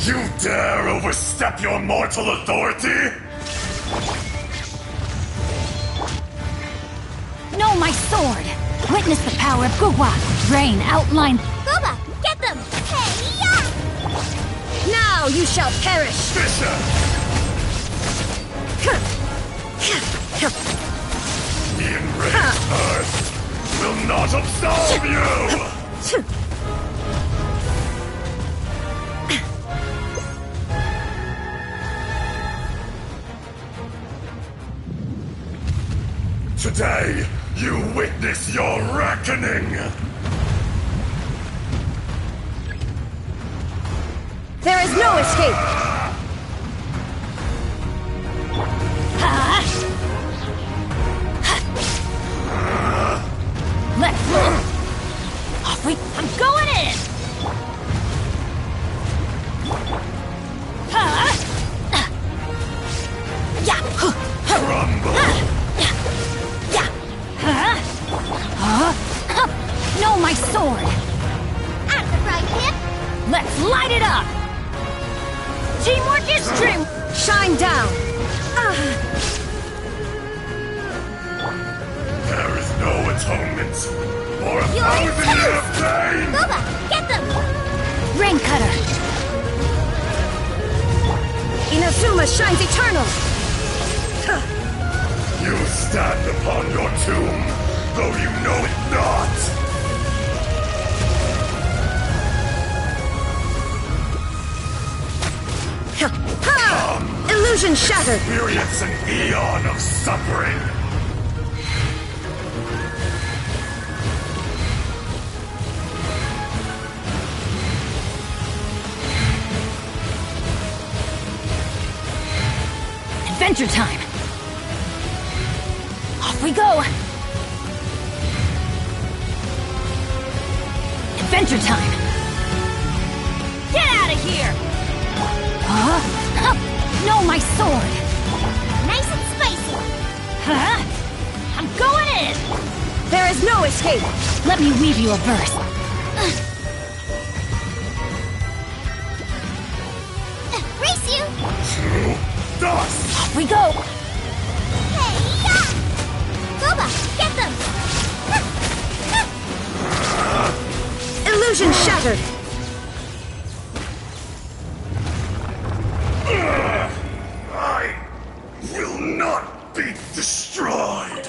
You dare overstep your mortal authority? Know my sword! Witness the power of Gugwa! Rain, outline... Guba, get them! Hey-ya! Now you shall perish! Fisher! The enraged earth will not absolve you! Today, you witness your reckoning! There is no escape! Let's move! Off we... I'm going in! Crumble! Know my sword! At the right hip! Let's light it up! Teamwork is dream! Shine down! There is no atonement for a You're thousand years of toast! pain! Guba, get them! Rain Cutter! Inazuma shines eternal! You stand upon your tomb, though you know it not! Illusion shattered! Experience an eon of suffering! Adventure time! Off we go! Adventure time! Get out of here! Know my sword! Nice and spicy! I'm going in! There is no escape! Let me weave you a verse. Race you! To dust! Off we go! Hey-ya! Guba, get them! Illusion shattered! I will not be destroyed!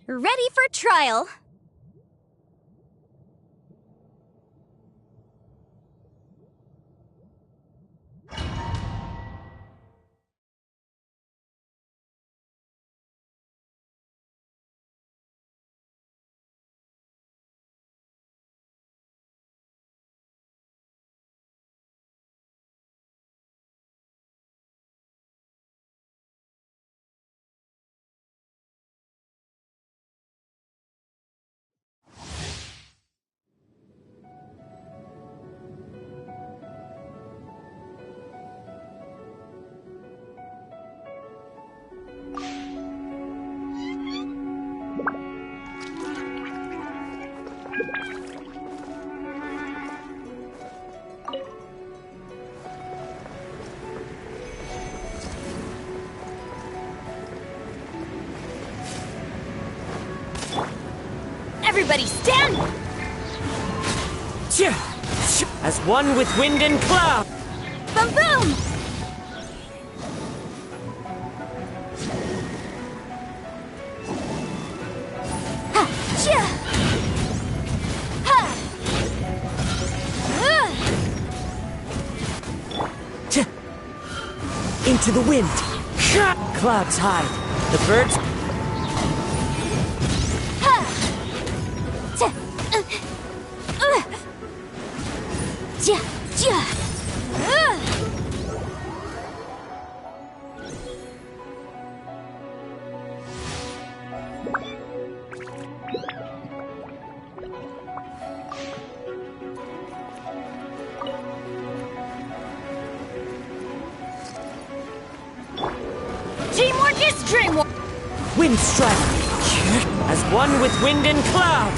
Ready for trial. Everybody stand! As one with wind and cloud! Boom boom! Ha! Chia! Ha! Into the wind! Clouds hide. The birds... Chia! Chia! Teamwork is dreamwork! Wind strike! As one with wind and cloud!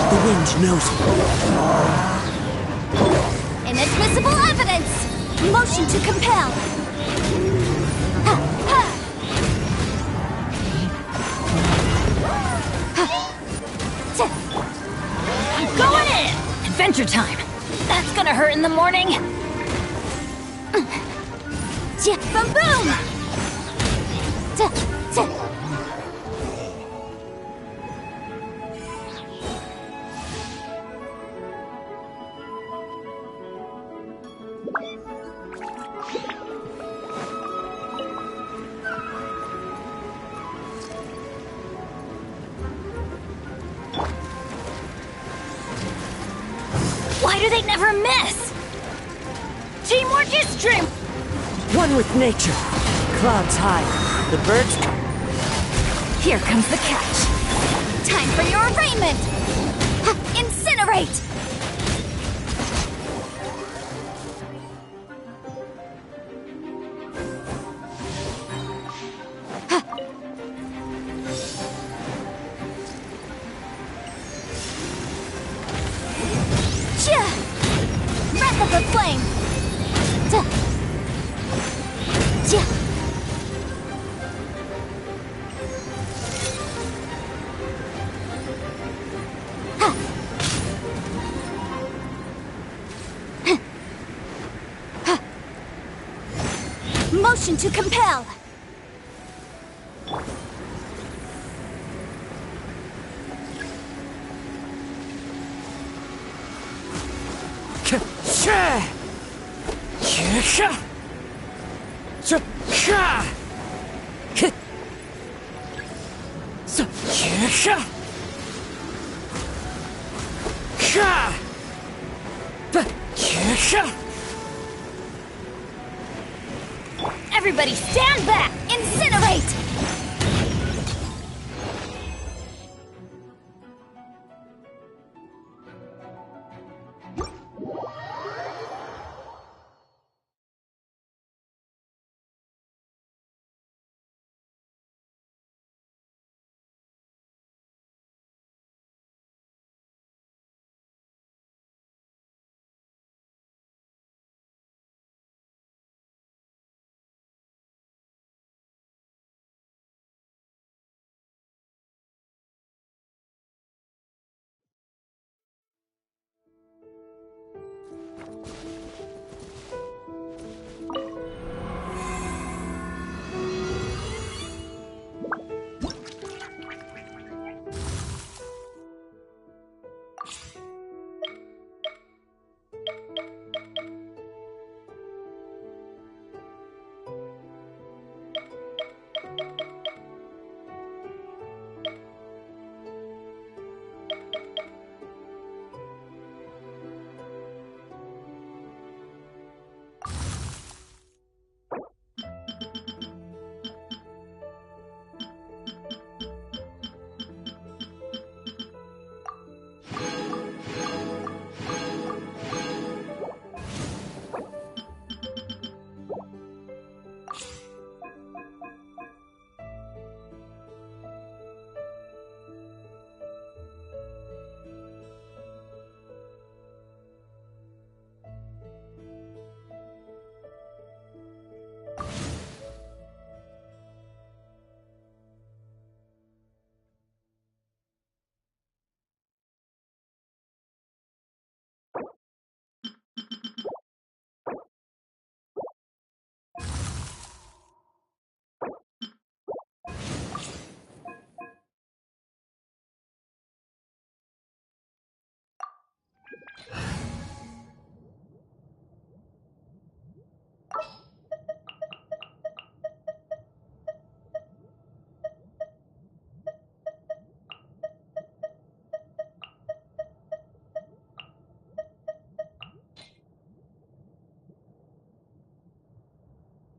The wind knows me. Inadmissible evidence! Motion to compel! Ha! Ha! Ha! I'm going in! Adventure time! That's gonna hurt in the morning! Boom boom! Ta, ta. Why do they never miss? Teamwork is dream... One with nature. Clouds hide. The birds... Here comes the catch. Time for your arraignment! Ha, incinerate! Ha. Chia! Breath of the flame! Ta. Chia! Motion to compel! Everybody stand back! Incinerate!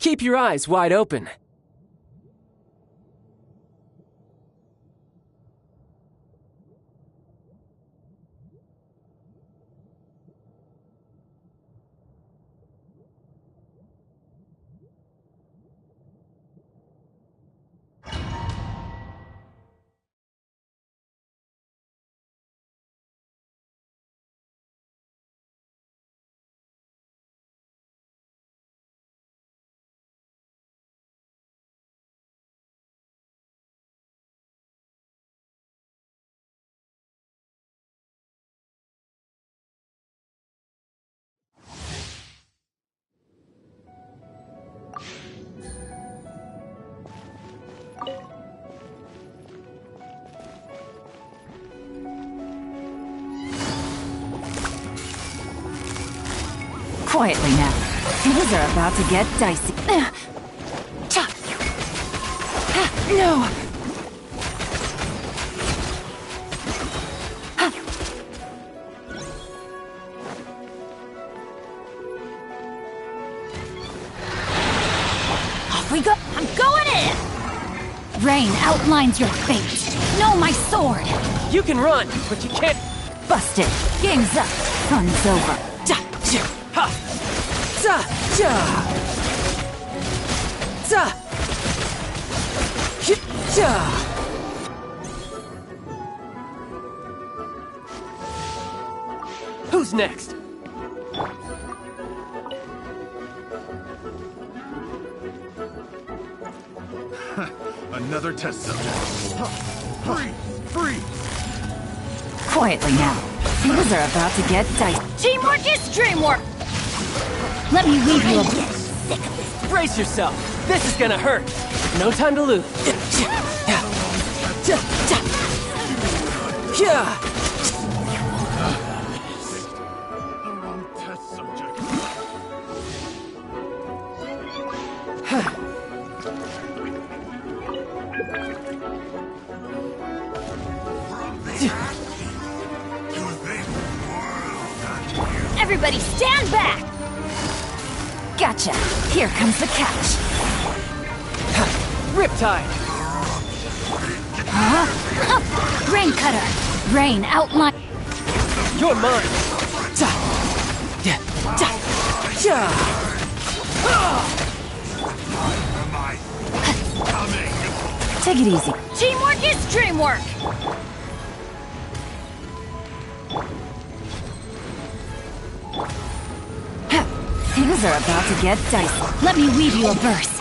Keep your eyes wide open. Quietly now. Things are about to get dicey. No! Off we go! I'm going in! Rain outlines your fate. Know my sword! You can run, but you can't. Busted. Game's up. Fun's over. Ha! Za! Ja! Za! Ja! Who's next? Another test subject. Free! Quietly now. Things are about to get dicey. Teamwork is dreamwork! Let me leave you a bit. Brace yourself. This is gonna hurt. No time to lose. Yeah! The wrong test subject. Everybody stand back! Gotcha. Here comes the catch. Riptide! Rain cutter. Rain outline. You're mine! Ja! Ja! Ja! Ja! Take it easy. Teamwork is dreamwork! Things are about to get dicey. Let me weave you a verse.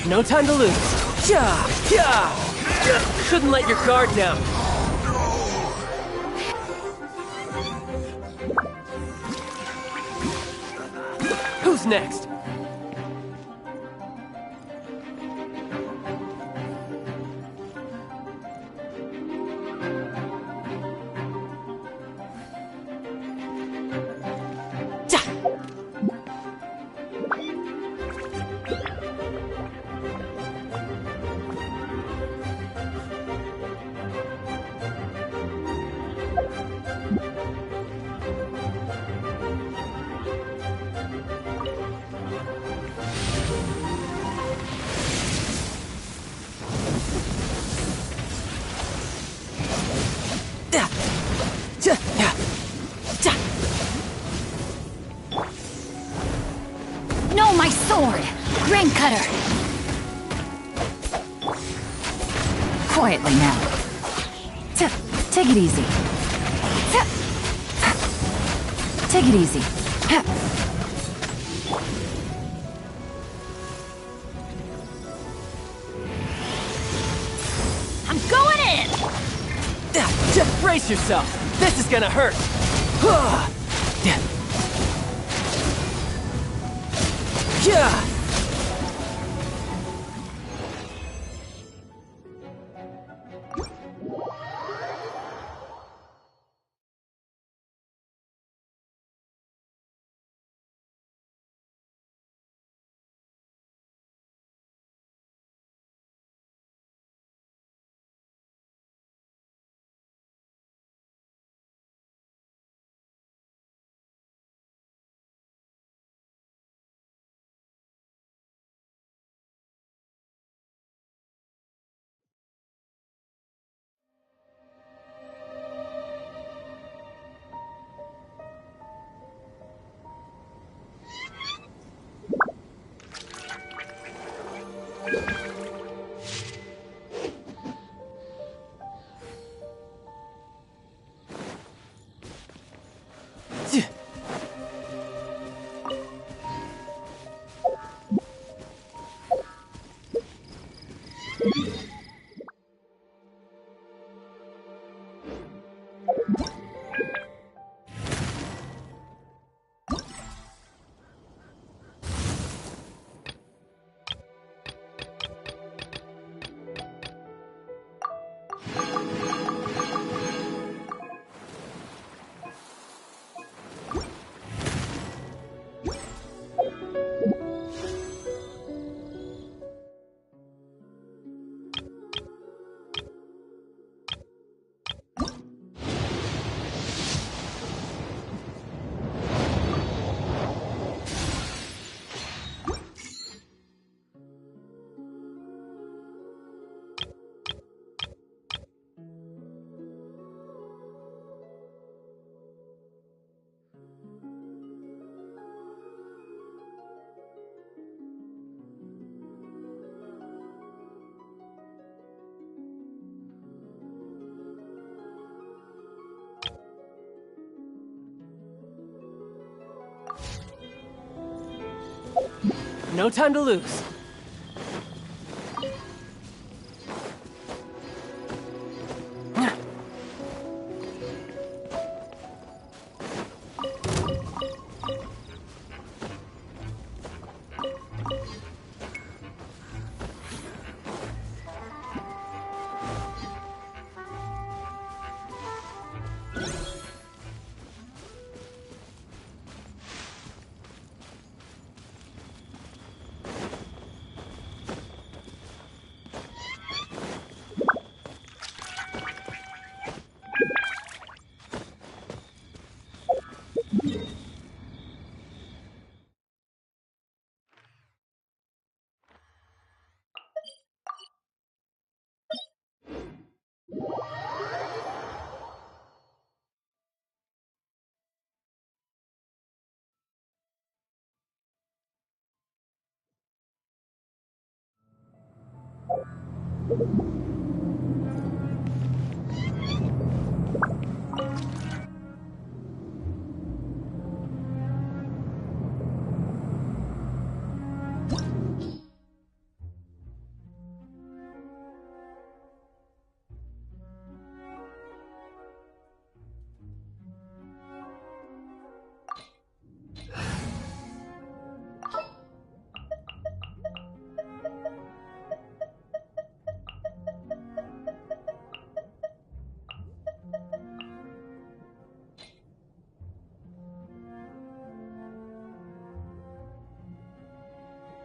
No time to lose. Shouldn't let your guard down. Who's next? Know my sword! Rain cutter! Quietly now. Take it easy. Take it easy. I'm going in! Just brace yourself. This is gonna hurt. Yeah! No time to lose.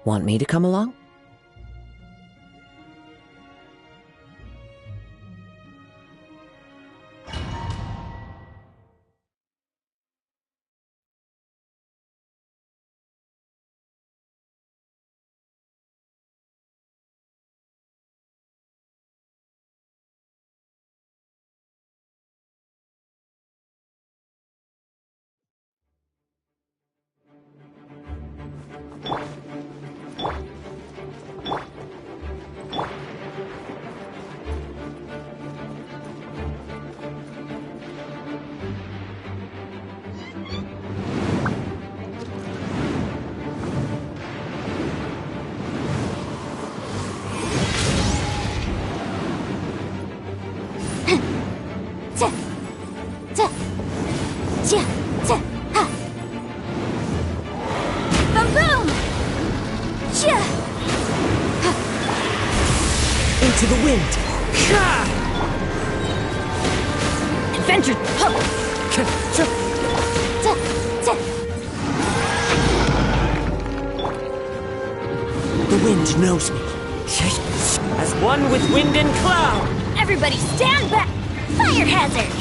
Want me to come along? Into the wind. Adventure! The wind knows me. As one with wind and cloud. Everybody stand back! Fire hazard!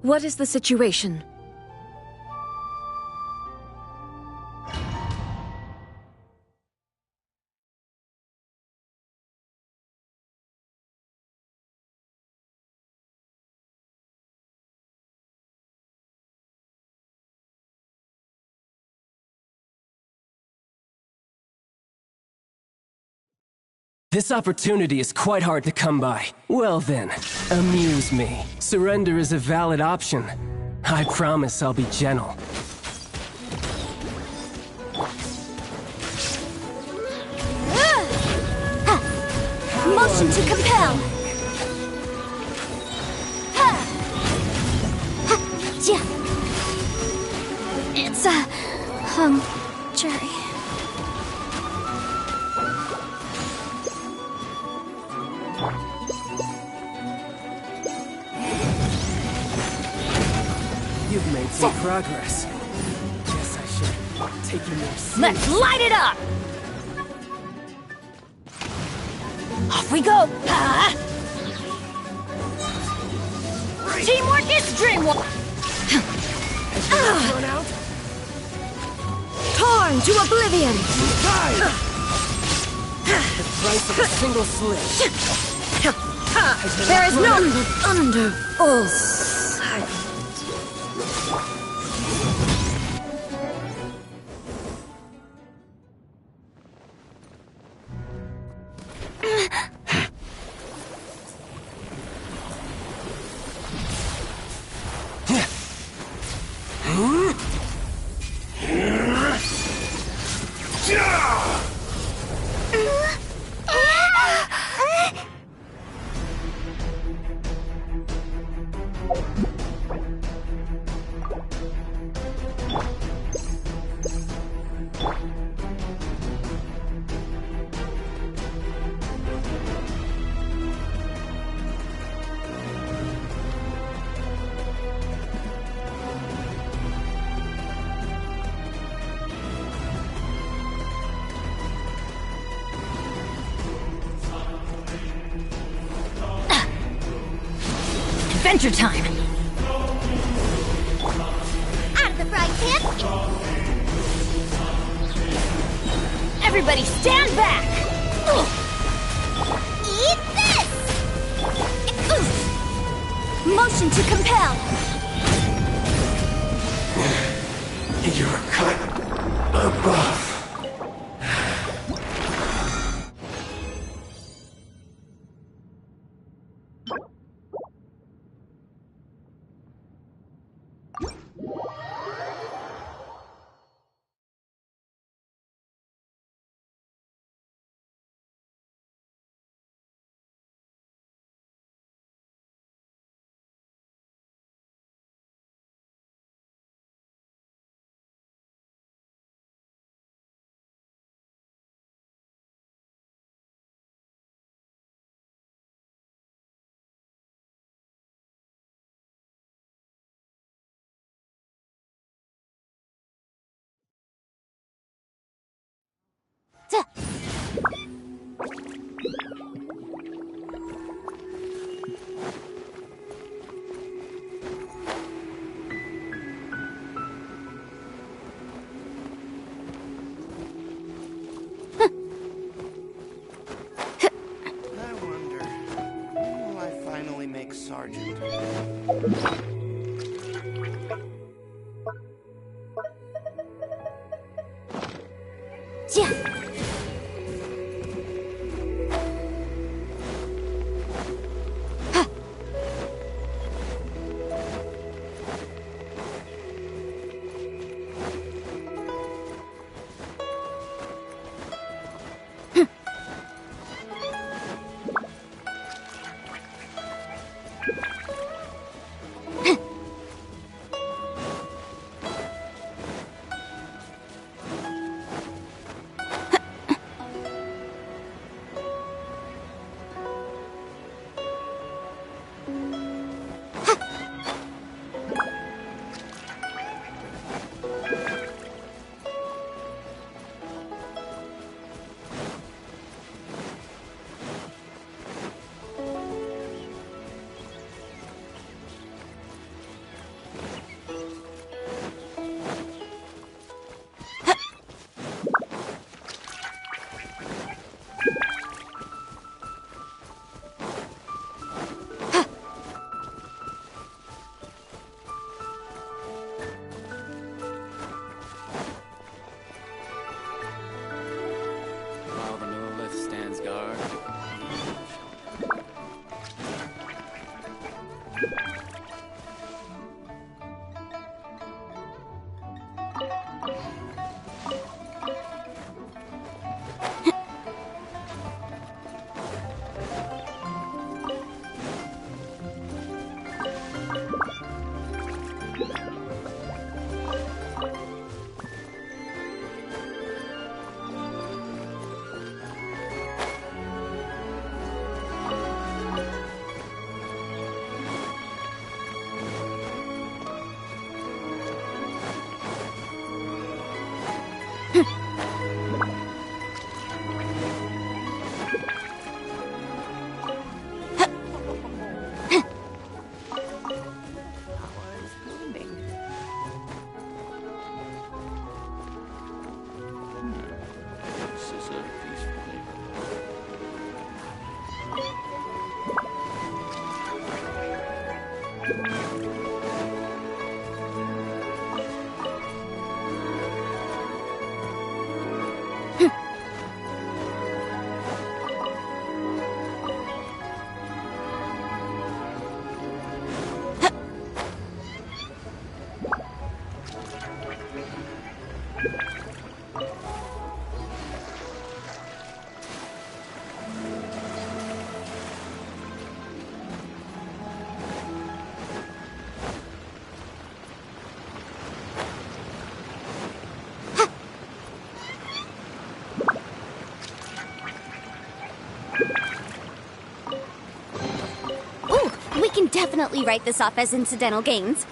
What is the situation? This opportunity is quite hard to come by. Well then, amuse me. Surrender is a valid option. I promise I'll be gentle. Motion to compel. It's a cherry. You've made some progress. Guess I should take you more seriously. Let's light it up! Off we go! Teamwork is dreamwork! Run out? Torn to oblivion! The price of a single slip. There is none under all sight. Adventure time! Out of the frying pan. Everybody stand back! Eat this. Motion to compel. You're cut above. I wonder, when will I finally make Sergeant? Yeah. While the monolith stands guard. This is a peaceful neighborhood. Ooh, we can definitely write this off as incidental gains.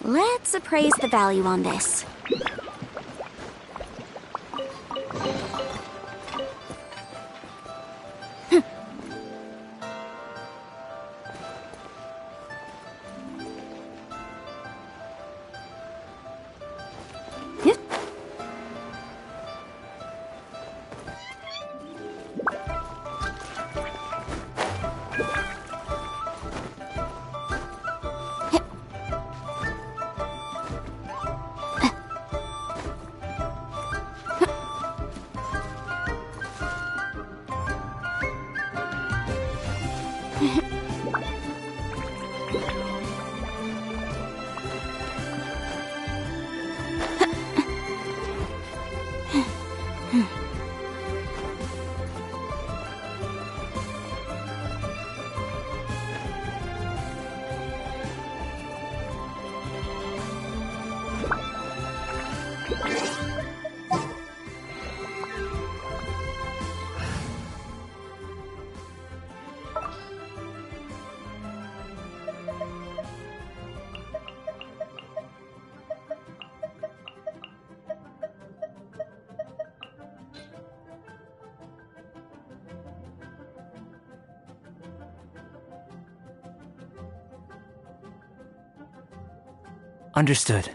Let's appraise the value on this. Understood.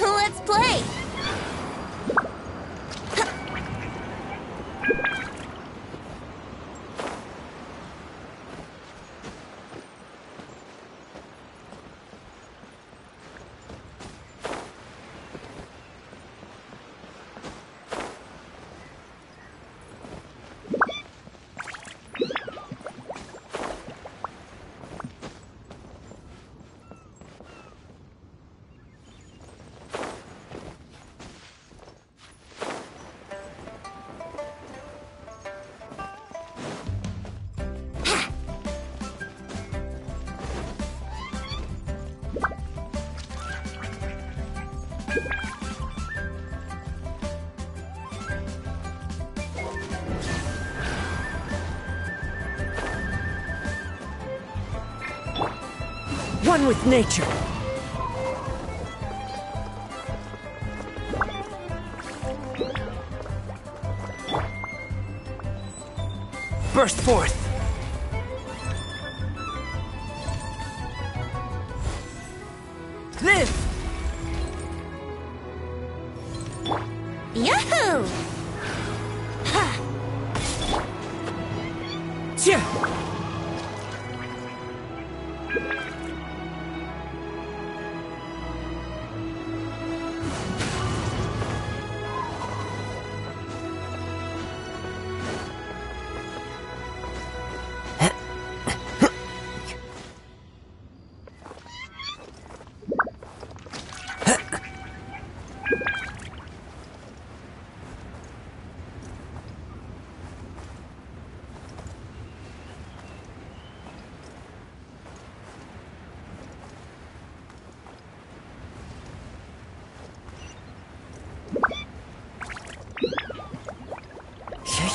Let's play! One with nature. Burst forth. Live! Yahoo! Ha! Tja!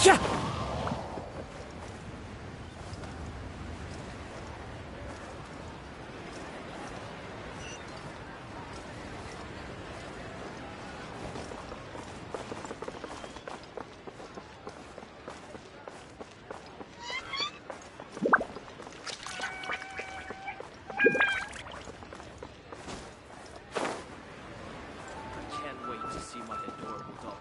Yeah. Can't wait to see my adorable daughter.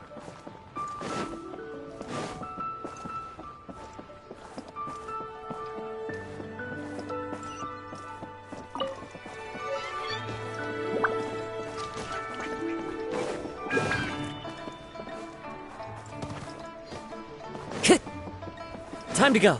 Time to go.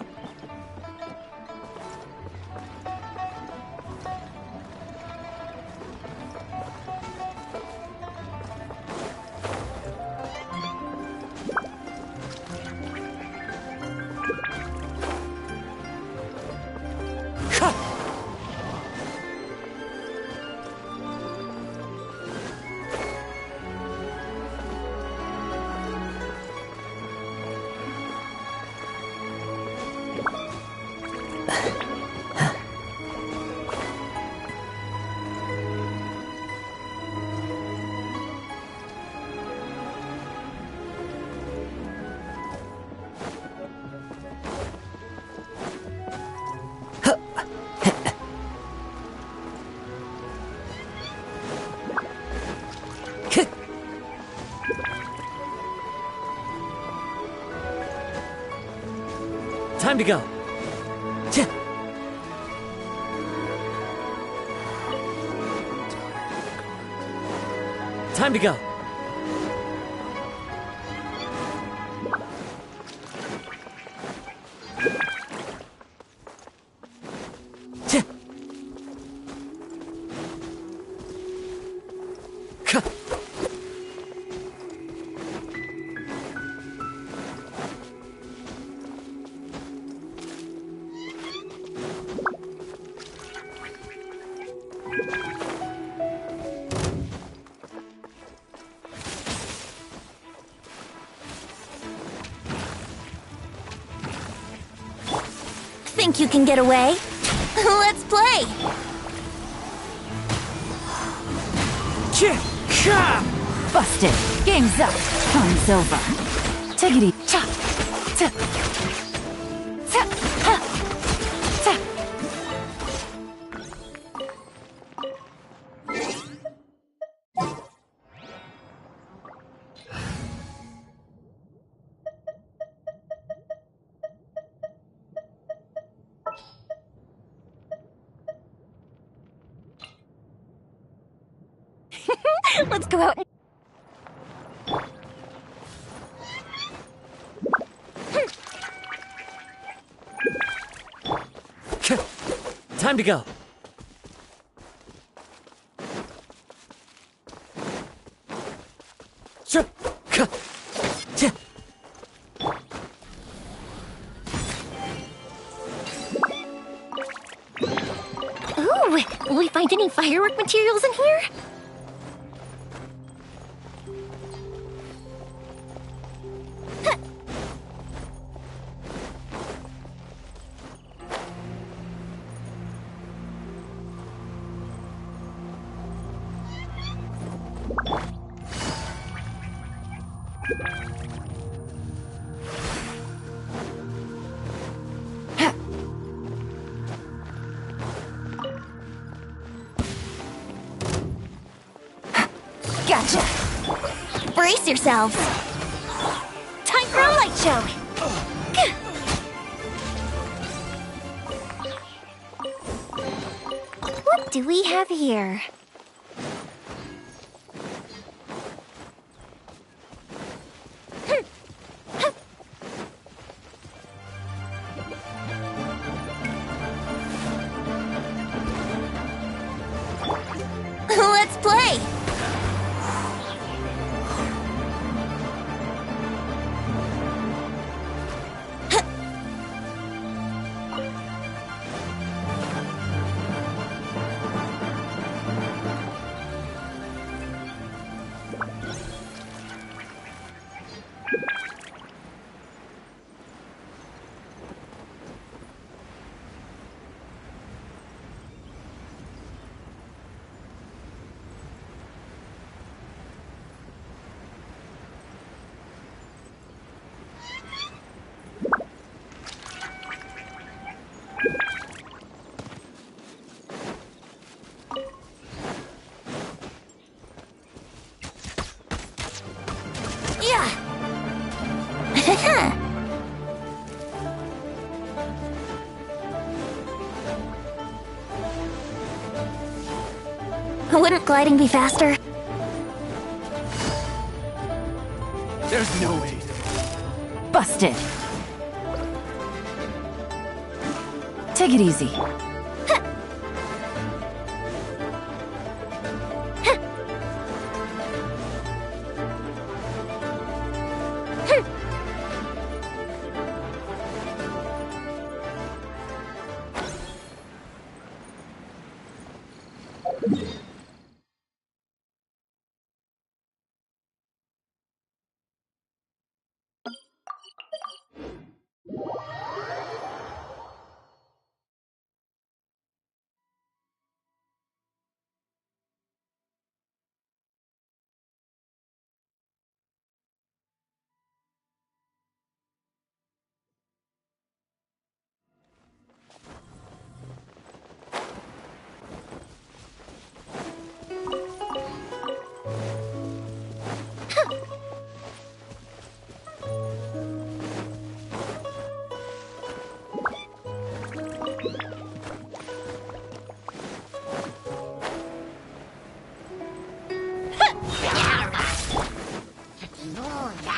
Time to go. Time to go. Think you can get away? Let's play! Busted. Game's up. Fun's over. Take it easy. Cha. Ta. Ta. Ha. Ta. Let's go out and... Time to go. Ooh, will we find any firework materials in here? Gotcha. Brace yourselves. Time for a light show. What do we have here? Let's play! Wouldn't gliding be faster? There's no way. Busted. Take it easy.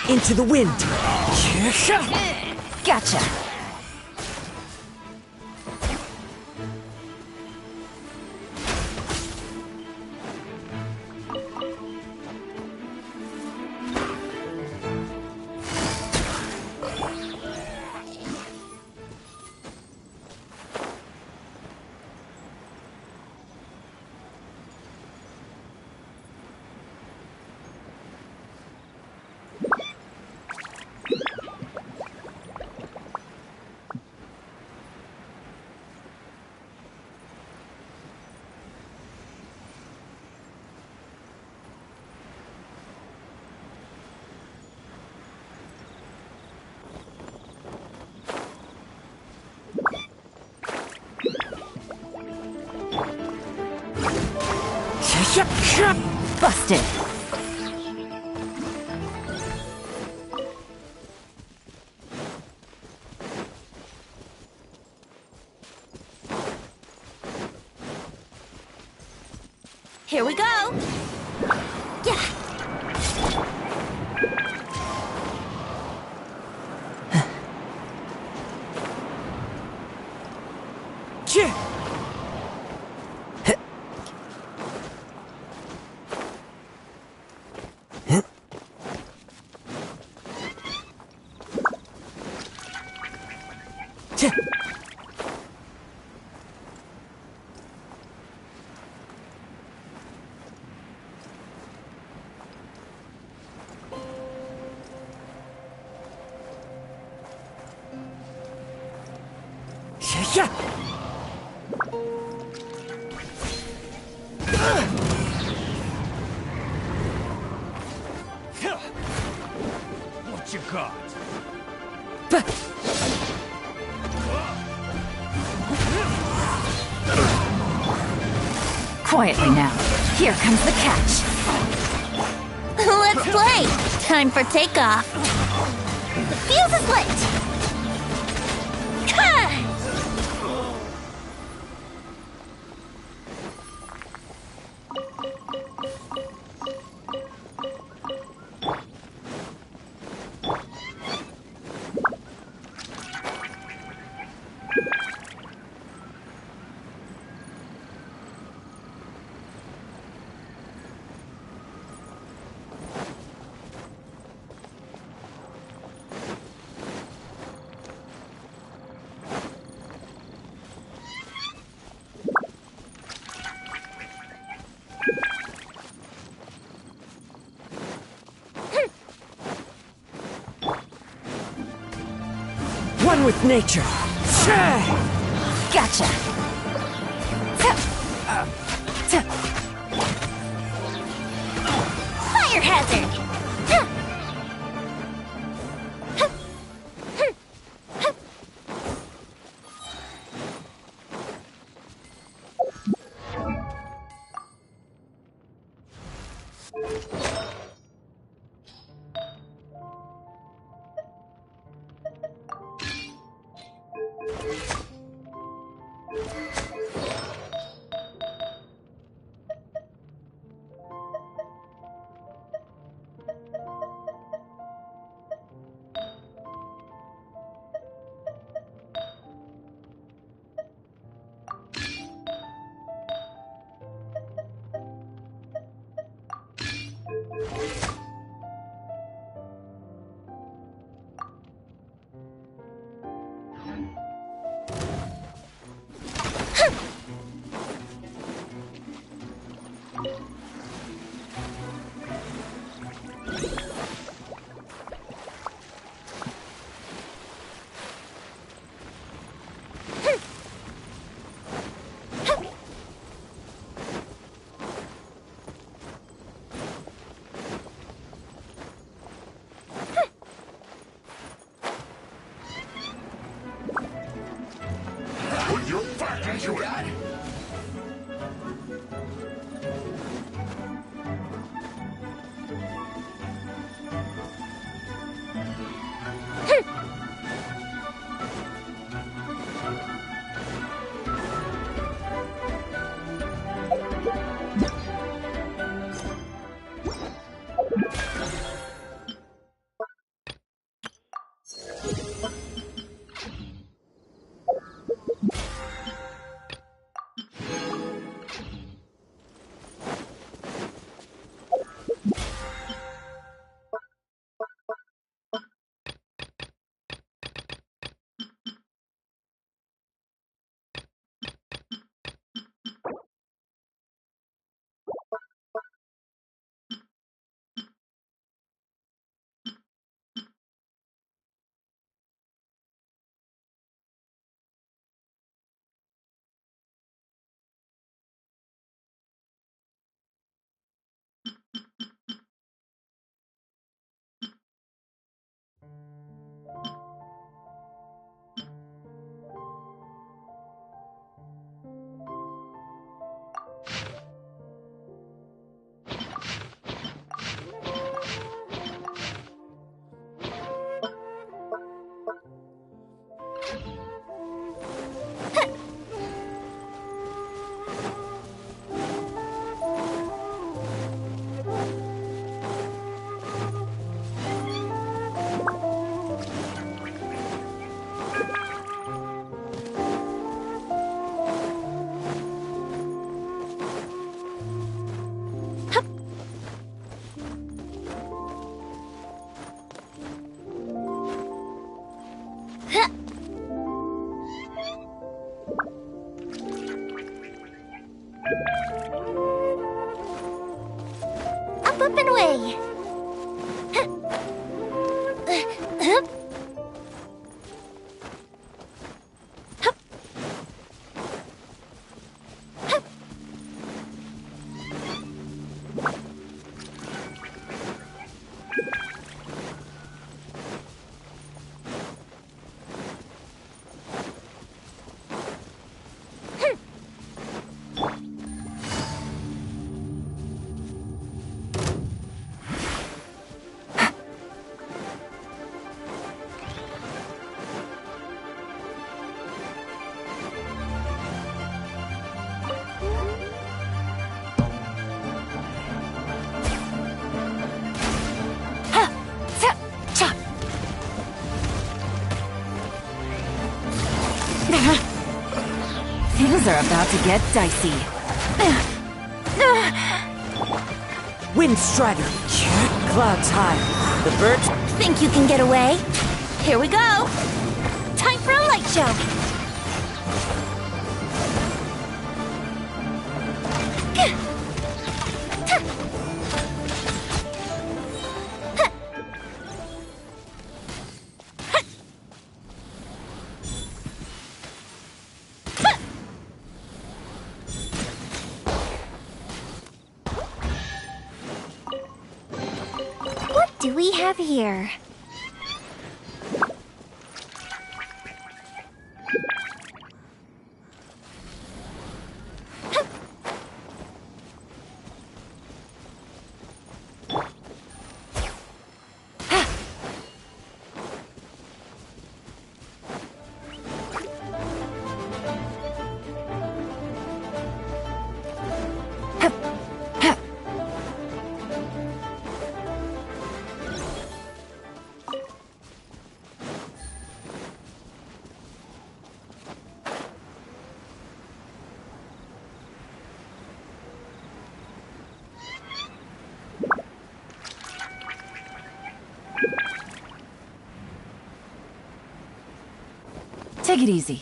Into the wind! Gotcha. Busted. Here we go. Yeah. What you got? Quietly now. Here comes the catch. Let's play. Time for takeoff. Fuse is lit. Ha! One with nature! Gotcha. Fire hazard. Put your back into it! up and away. Things are about to get dicey. Wind Strider. Clouds high. The birds. Think you can get away? Here we go. Time for a light show. What do we have here? Take it easy.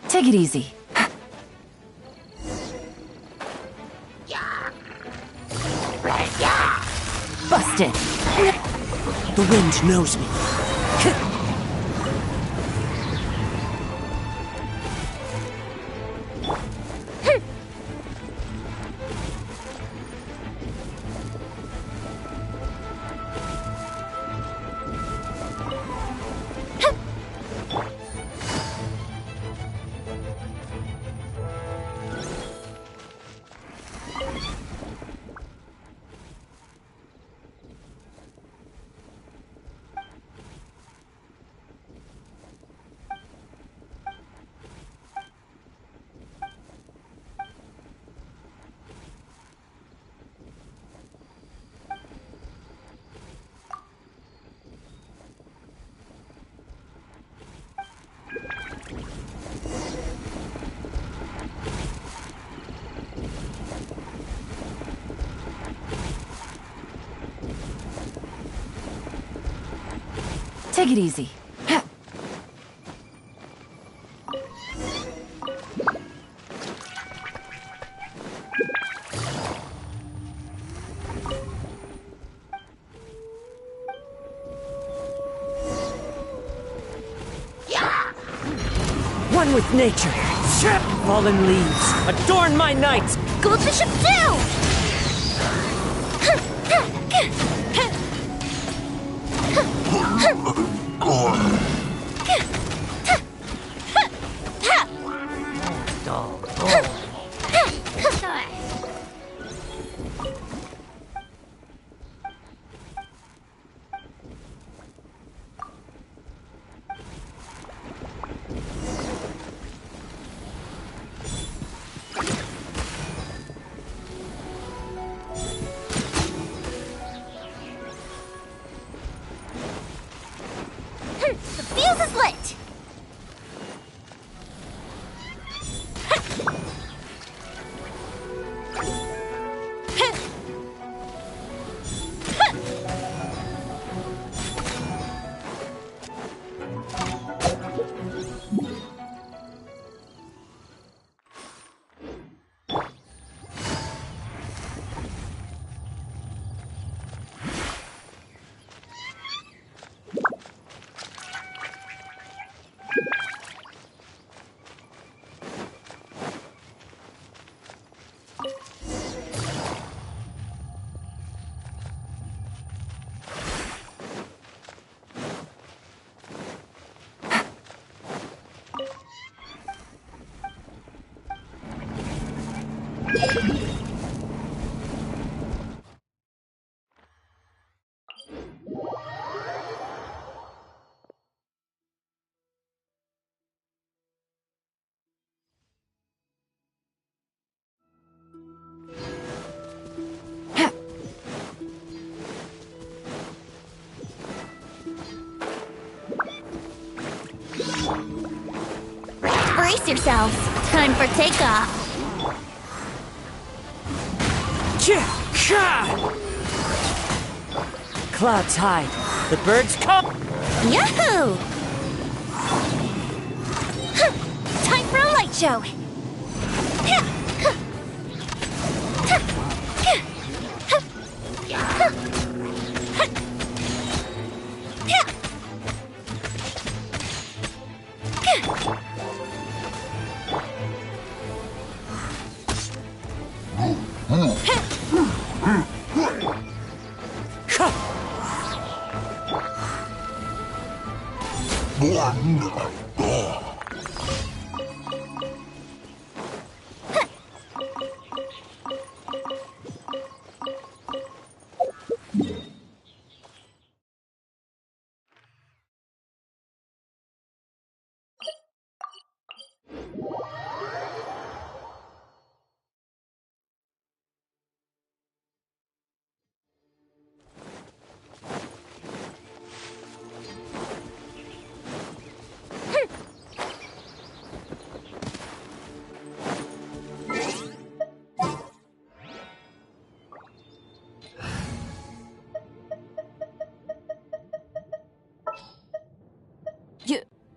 Take it easy. Busted. The wind knows me. Take it easy. one with nature. Fallen leaves, adorn my night. Gold Bishop too! The fuse is lit! Brace yourselves. Time for takeoff. Clouds hide. The birds come. Yahoo! Time for a light show.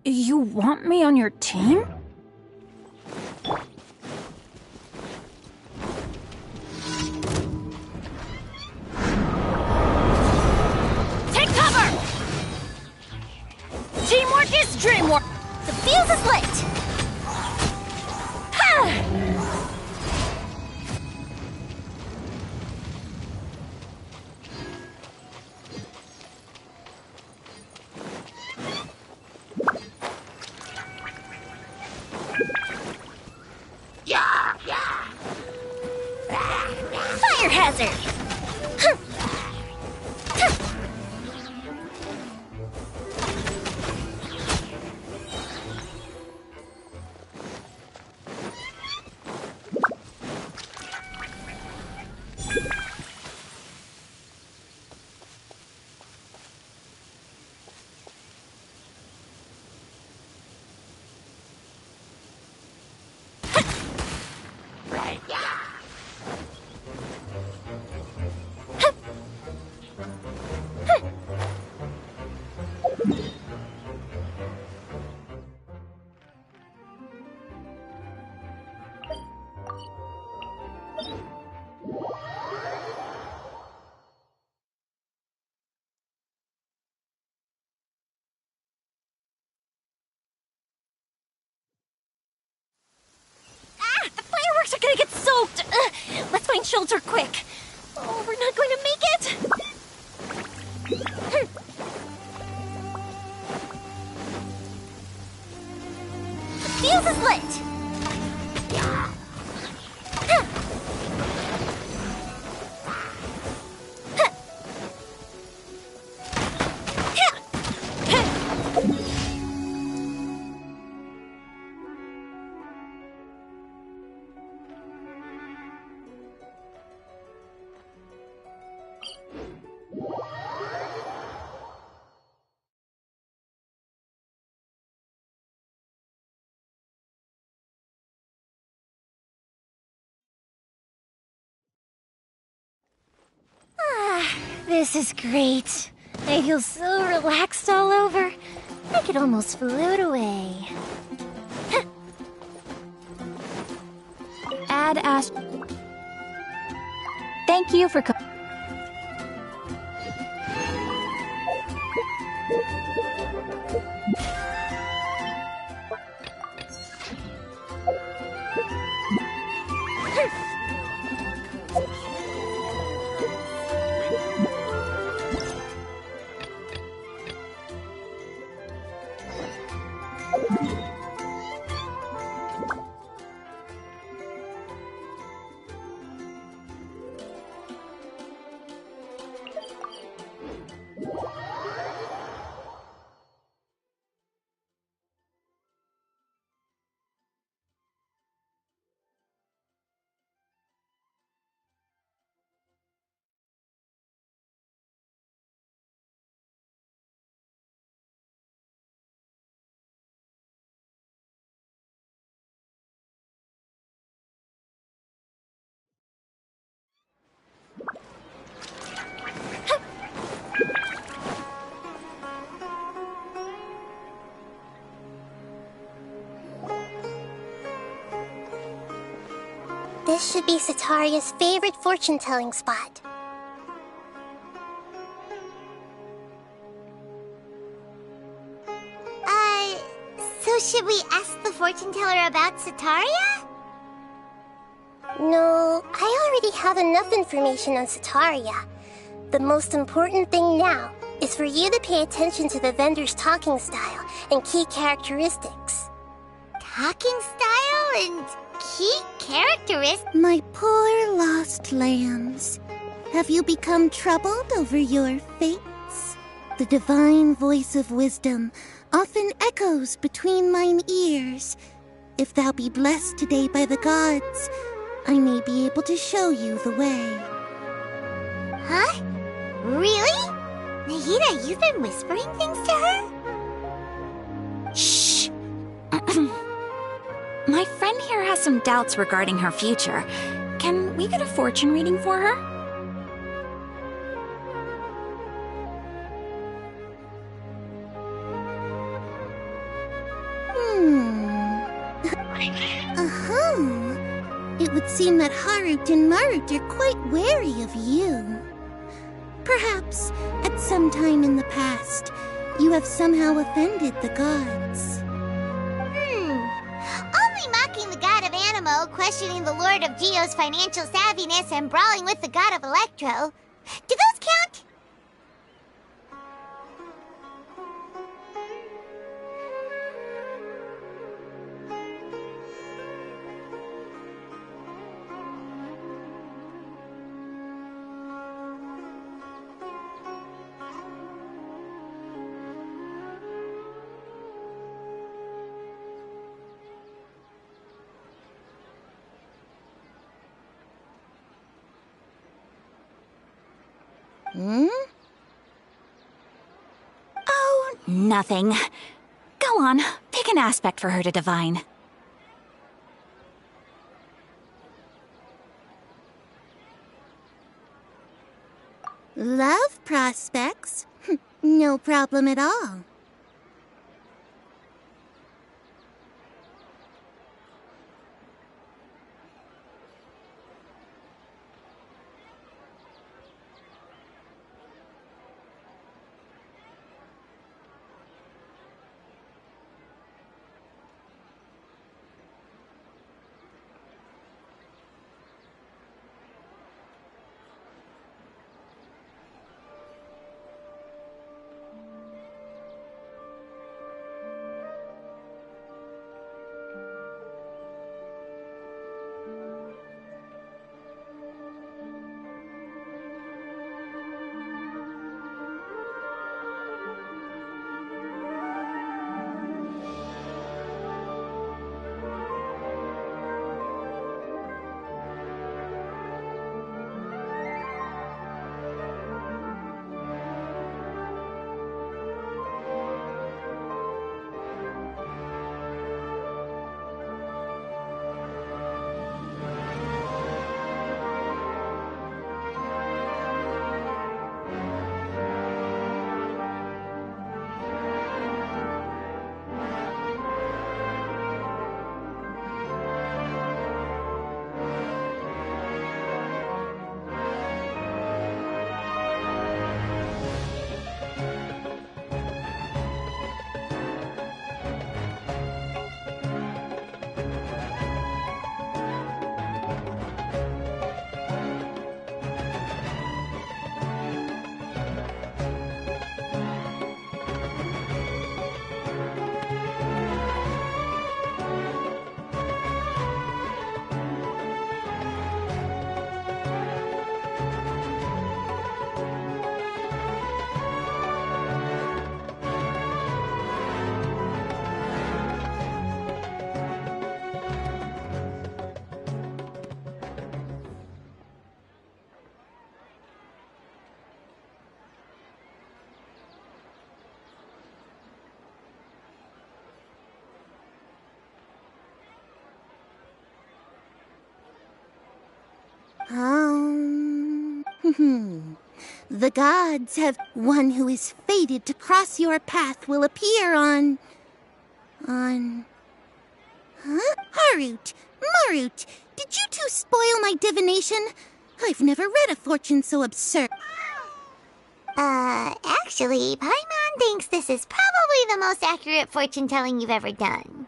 You want me on your team? Take cover! Teamwork is dreamwork! The fuse is lit! Ha! Fire hazard! soaked! Let's find shelter quick! Oh, we're not going to make it! The fuse is lit! This is great. I feel so relaxed all over. I could almost float away. Add Ash. Thank you for This should be Sataria's favorite fortune-telling spot. So should we ask the fortune teller about Sataria? No, I already have enough information on Sataria. The most important thing now is for you to pay attention to the vendor's talking style and key characteristics. Talking style and key characteristics? My poor lost lambs. Have you become troubled over your fates? The divine voice of wisdom often echoes between mine ears. If thou be blessed today by the gods, I may be able to show you the way. Huh? Really? Nahida, you've been whispering things to her? Shh. My friend here has some doubts regarding her future. Can we get a fortune reading for her? It would seem that Harut and Marut are quite wary of you. Perhaps, at some time in the past, you have somehow offended the gods. Only mocking the god of Animo, questioning the lord of Geo's financial savviness, and brawling with the god of Electro. Do those count? Oh, nothing. Go on, pick an aspect for her to divine. Love prospects? No problem at all. The gods have one who is fated to cross your path will appear on... Huh? Harut! Marut! Did you two spoil my divination? I've never read a fortune so absurd. Actually, Paimon thinks this is probably the most accurate fortune-telling you've ever done.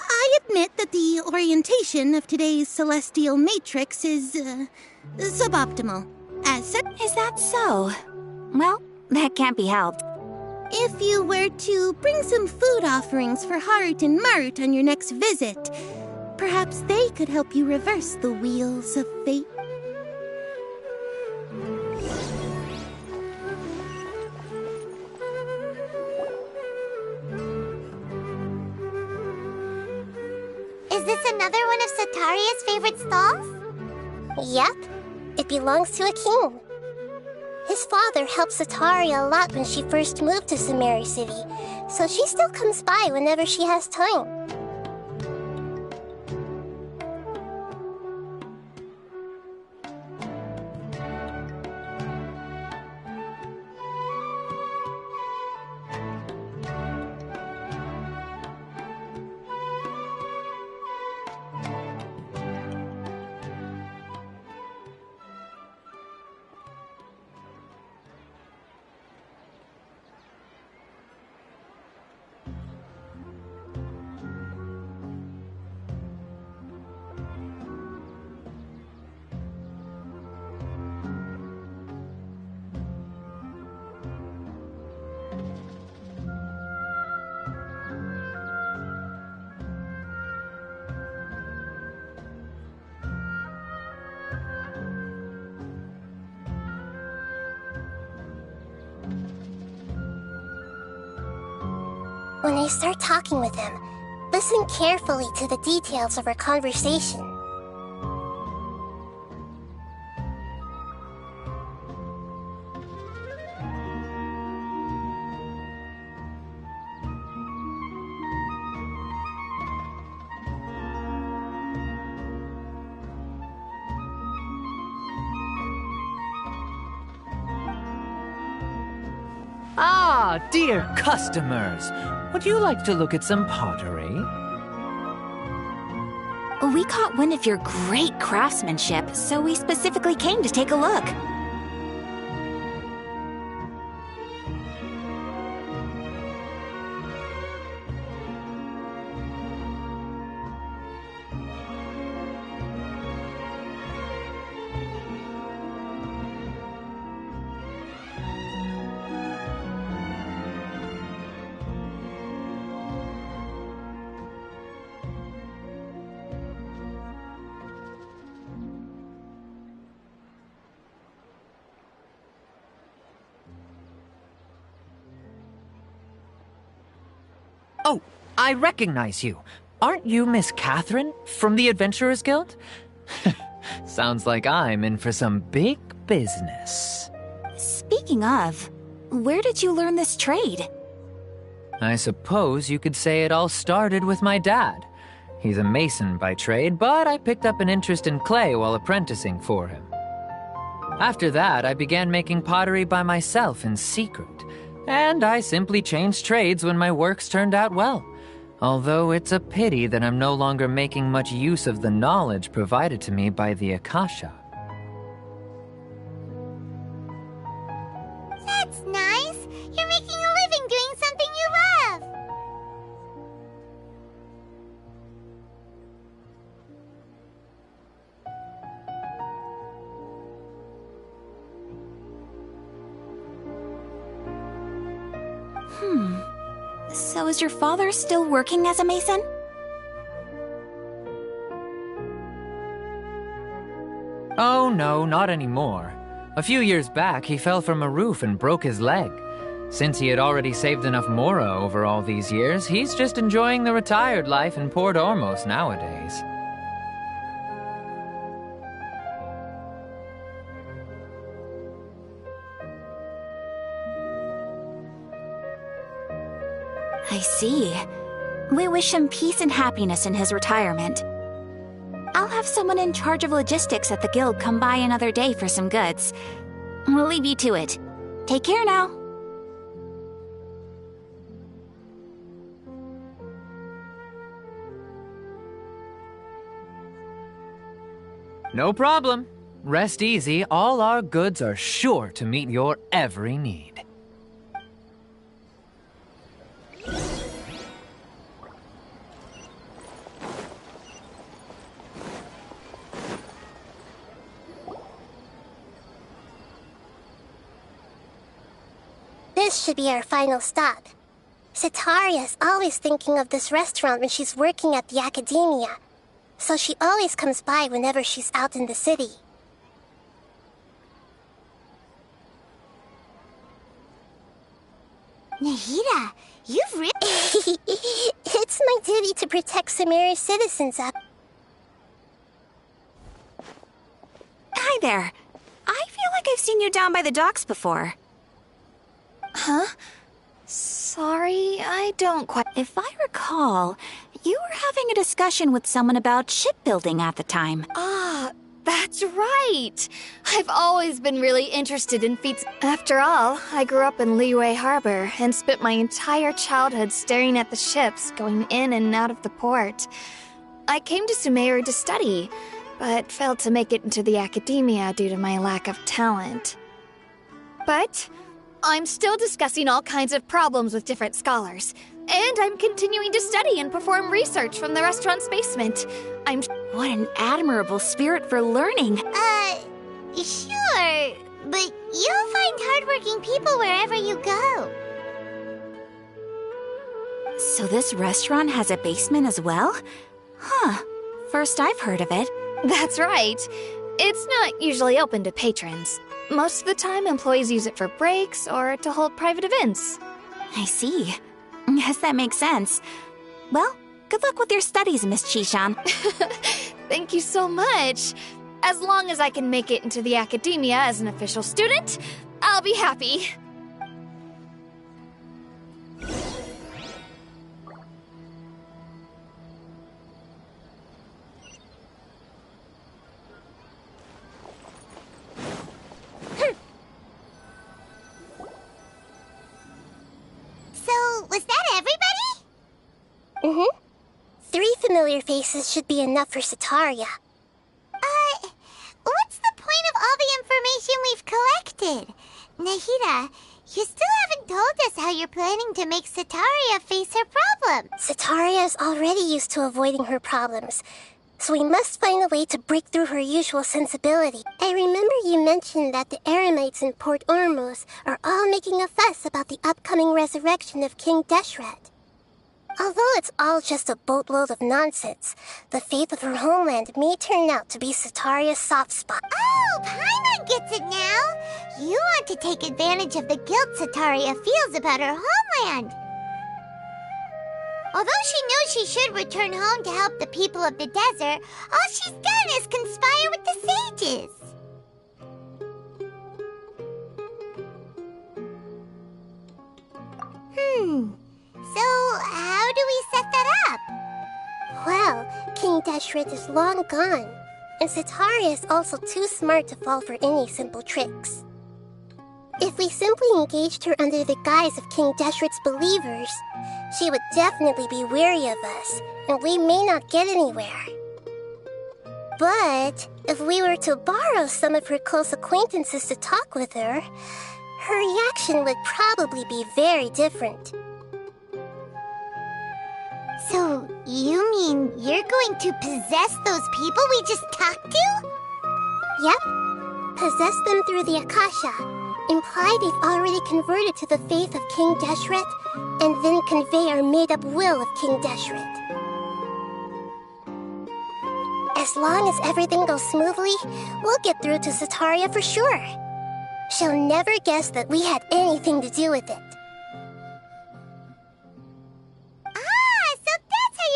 I admit that the orientation of today's celestial matrix is, suboptimal. As such... Is that so? Well, that can't be helped. If you were to bring some food offerings for Harut and Marut on your next visit, perhaps they could help you reverse the wheels of fate. Is this another one of Sataria's favorite stalls? Yep. It belongs to a king. His father helped Sataria a lot when she first moved to Sumeri City, so she still comes by whenever she has time. When I start talking with him, listen carefully to the details of our conversation. Ah, dear customers, would you like to look at some pottery? We caught wind of your great craftsmanship, so we specifically came to take a look. Oh, I recognize you. Aren't you Miss Catherine from the Adventurers Guild? Sounds like I'm in for some big business. Speaking of, where did you learn this trade? I suppose you could say it all started with my dad. He's a mason by trade, but I picked up an interest in clay while apprenticing for him. After that, I began making pottery by myself in secret. And I simply changed trades when my works turned out well. Although it's a pity that I'm no longer making much use of the knowledge provided to me by the Akasha. That's nice! You're making a living doing something you love! So is your father still working as a mason? Oh no, not anymore. A few years back, he fell from a roof and broke his leg. Since he had already saved enough Mora over all these years, he's just enjoying the retired life in Port Ormos nowadays. I see. We wish him peace and happiness in his retirement. have someone in charge of logistics at the guild come by another day for some goods. We'll leave you to it. Take care now. No problem. Rest easy, all our goods are sure to meet your every need. This should be our final stop. Cetaria's always thinking of this restaurant when she's working at the academia, so she always comes by whenever she's out in the city. Nahida, you've really... It's my duty to protect Samaria's citizens up. Hi there. I feel like I've seen you down by the docks before. Huh? Sorry, I don't quite... If I recall, you were having a discussion with someone about shipbuilding at the time. Ah, that's right! I've always been really interested in feats. After all, I grew up in Liyue Harbor and spent my entire childhood staring at the ships going in and out of the port. I came to Sumeru to study, but failed to make it into the academia due to my lack of talent. But I'm still discussing all kinds of problems with different scholars, and I'm continuing to study and perform research from the restaurant's basement. What an admirable spirit for learning. Sure, but you'll find hardworking people wherever you go. So this restaurant has a basement as well? Huh. First I've heard of it. That's right. It's not usually open to patrons. Most of the time, employees use it for breaks or to hold private events. I see. Guess that makes sense. Well, good luck with your studies, Miss Chishan. Thank you so much. As long as I can make it into the academia as an official student, I'll be happy. So, was that everybody? Mm-hmm. 3 familiar faces should be enough for Cetaria. What's the point of all the information we've collected? Nahida, you still haven't told us how you're planning to make Cetaria face her problems. Cetaria is already used to avoiding her problems, so we must find a way to break through her usual sensibility. I remember you mentioned that the Eremites in Port Ormuz are all making a fuss about the upcoming resurrection of King Deshret. Although it's all just a boatload of nonsense, the fate of her homeland may turn out to be Cetaria's soft spot. Oh, Paimon gets it now! You want to take advantage of the guilt Cetaria feels about her homeland! Although she knows she should return home to help the people of the desert, all she's done is conspire with the sages. So how do we set that up? Well, King Deshret is long gone, and Cetaria is also too smart to fall for any simple tricks. If we simply engaged her under the guise of King Deshret's believers, she would definitely be weary of us, and we may not get anywhere. But if we were to borrow some of her close acquaintances to talk with her, her reaction would probably be very different. So, you mean you're going to possess those people we just talked to? Yep. Possess them through the Akasha. Imply they've already converted to the faith of King Deshret, and then convey our made-up will of King Deshret. As long as everything goes smoothly, we'll get through to Cetaria for sure. She'll never guess that we had anything to do with it.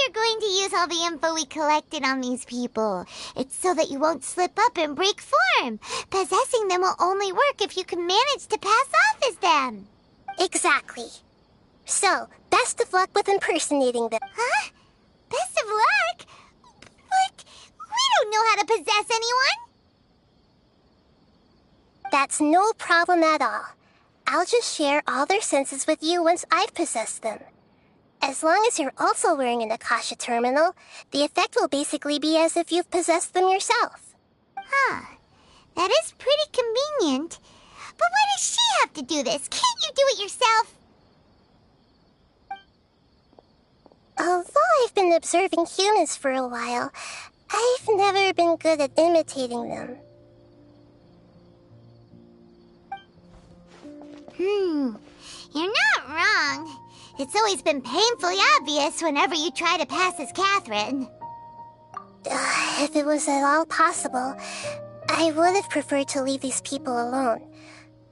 You're going to use all the info we collected on these people. It's so that you won't slip up and break form. Possessing them will only work if you can manage to pass off as them. Exactly. So, best of luck with impersonating them. Huh? Best of luck? But we don't know possess anyone? That's no problem at all. I'll just share all their senses with you once I've possessed them. As long as you're also wearing an Akasha terminal, the effect will basically be as if you've possessed them yourself. Huh. That is pretty convenient. But why does she have to do this? Can't you do it yourself? Although I've been observing humans for a while, I've never been good at imitating them. You're not wrong. It's always been painfully obvious whenever you try to pass as Catherine. If it was at all possible, I would have preferred to leave these people alone.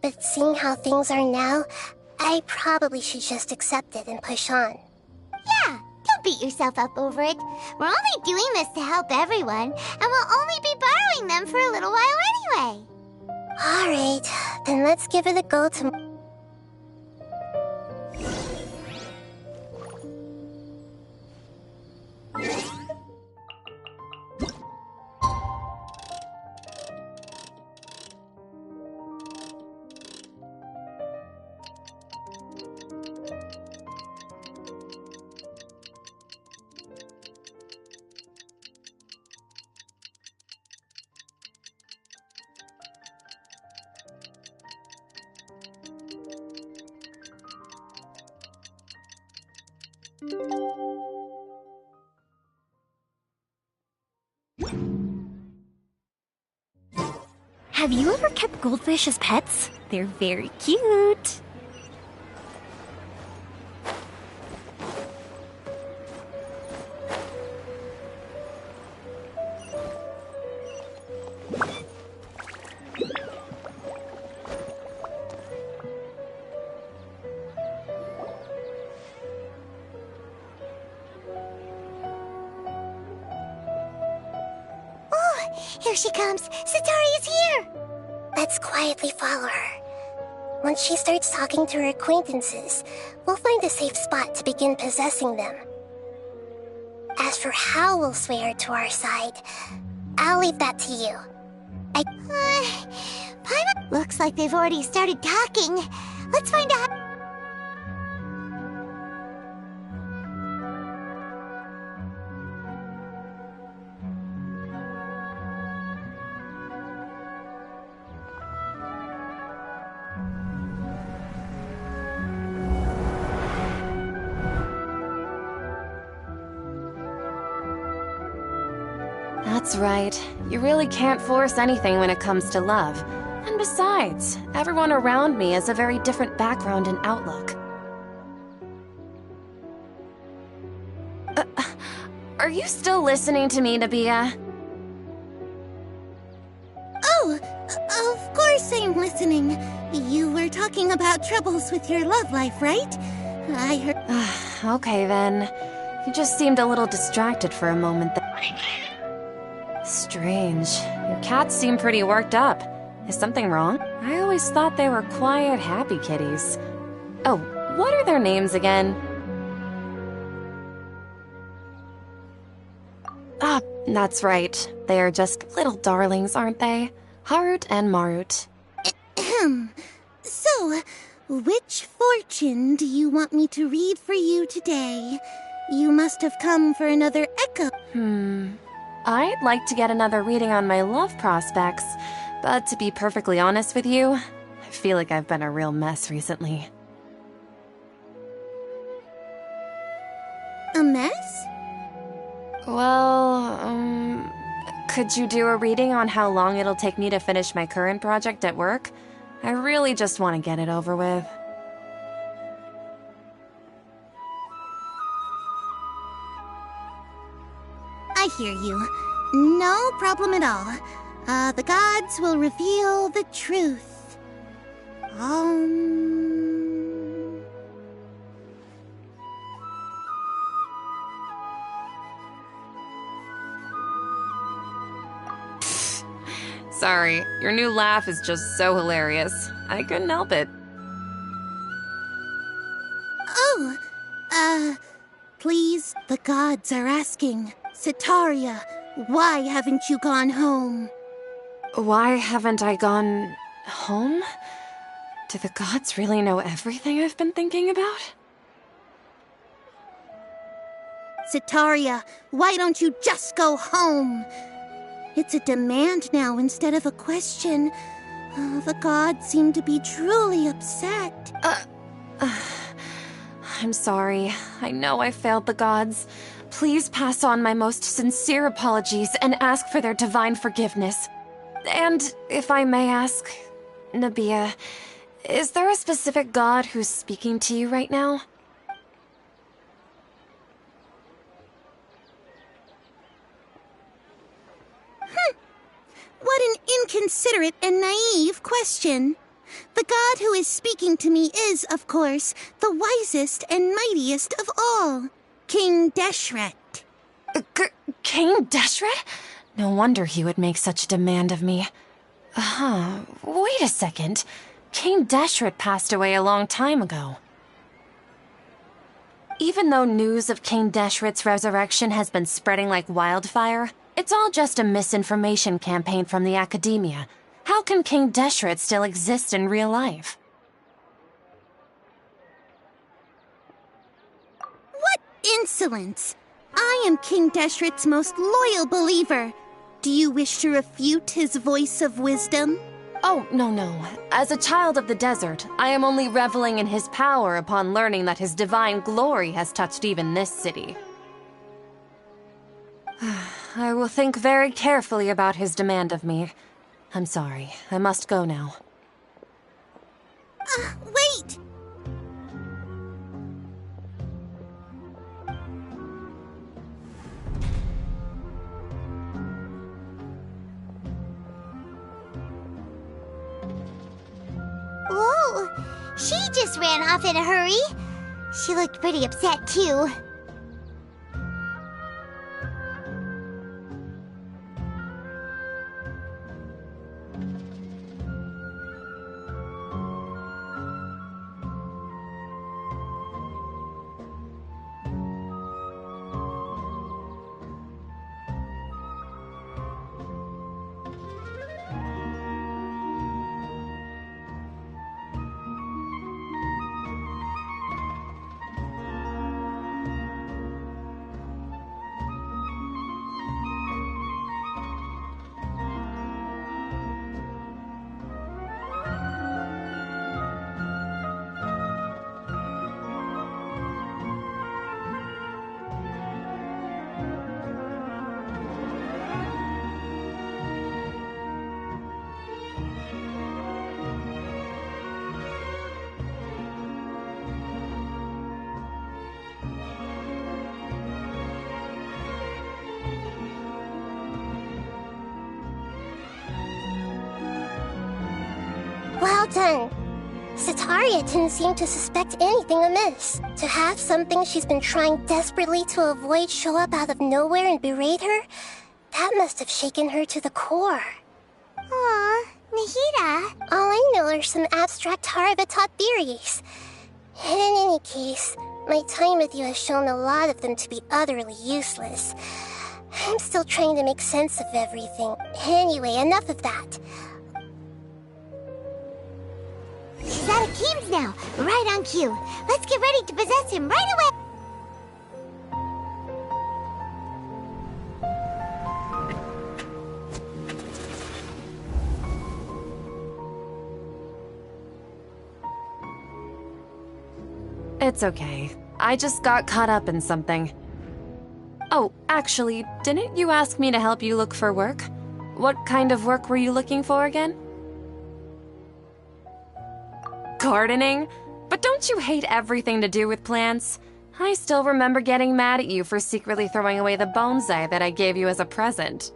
But seeing how things are now, I probably should just accept it and push on. Yeah, don't beat yourself up over it. We're only doing this to help everyone, and we'll only be borrowing them for a little while anyway. Alright, then let's give it a go tomorrow. Have you ever kept goldfish as pets? They're very cute. Here she comes! Satari is here! Let's quietly follow her. Once she starts talking to her acquaintances, we'll find a safe spot to begin possessing them. As for how we'll sway her to our side, I'll leave that to you. Paimon... Looks like they've already started talking. Let's find out... That's right. You really can't force anything when it comes to love. And besides, everyone around me has a very different background and outlook. Are you still listening to me, Nabia? Oh, of course I'm listening. You were talking about troubles with your love life, right? I heard... Okay then. You just seemed a little distracted for a moment there. Strange. Your cats seem pretty worked up. Is something wrong? I always thought they were quiet, happy kitties. Oh, what are their names again? Ah, that's right. They are just little darlings, aren't they? Harut and Marut. So, which fortune do you want me to read for you today? You must have come for another echo. I'd like to get another reading on my love prospects, but to be perfectly honest with you, I feel like I've been a real mess recently. A mess? Well, could you do a reading on how long it'll take me to finish my current project at work? I really just want to get it over with. I hear you. No problem at all. The gods will reveal the truth. Sorry, your new laugh is just so hilarious. I couldn't help it. Oh, please, the gods are asking. Sitaria, Why haven't you gone home? Why haven't I gone home? Do the gods really know everything I've been thinking about? Sitaria, why don't you just go home? It's a demand now instead of a question. The gods seem to be truly upset. I'm sorry. I know I failed the gods. Please pass on my most sincere apologies and ask for their divine forgiveness. And if I may ask, Nabia, is there a specific god who's speaking to you right now? What an inconsiderate and naive question. The god who is speaking to me is, of course, the wisest and mightiest of all, King Deshret. King Deshret? No wonder he would make such a demand of me. Wait a second. King Deshret passed away a long time ago. Even though news of King Deshret's resurrection has been spreading like wildfire, it's all just a misinformation campaign from the academia. How can King Deshret still exist in real life? What insolence! I am King Deshret's most loyal believer. Do you wish to refute his voice of wisdom? Oh, no. As a child of the desert, I am only reveling in his power upon learning that his divine glory has touched even this city. I will think very carefully about his demand of me. I'm sorry. I must go now. Wait! Whoa! She just ran off in a hurry. She looked pretty upset, too. Well done. Sitaria didn't seem to suspect anything amiss. To have something she's been trying desperately to avoid show up out of nowhere and berate her, that must have shaken her to the core. Aw, Nahida. All I know are some abstract Haravatot theories. And in any case, my time with you has shown a lot of them to be utterly useless. I'm still trying to make sense of everything. Anyway, enough of that. He's out of Keem's now, right on cue. Let's get ready to possess him right away. It's okay. I just got caught up in something. Oh, actually, didn't you ask me to help you look for work? What kind of work were you looking for again? Gardening? But don't you hate everything to do with plants? I still remember getting mad at you for secretly throwing away the bonsai that I gave you as a present.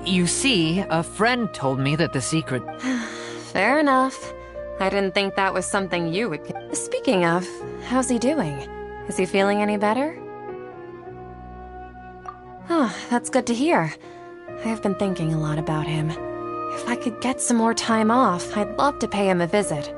You see, a friend told me that the secret... Fair enough. I didn't think that was something you would... Speaking of, how's he doing? Is he feeling any better? Oh, that's good to hear. I have been thinking a lot about him. If I could get some more time off, I'd love to pay him a visit.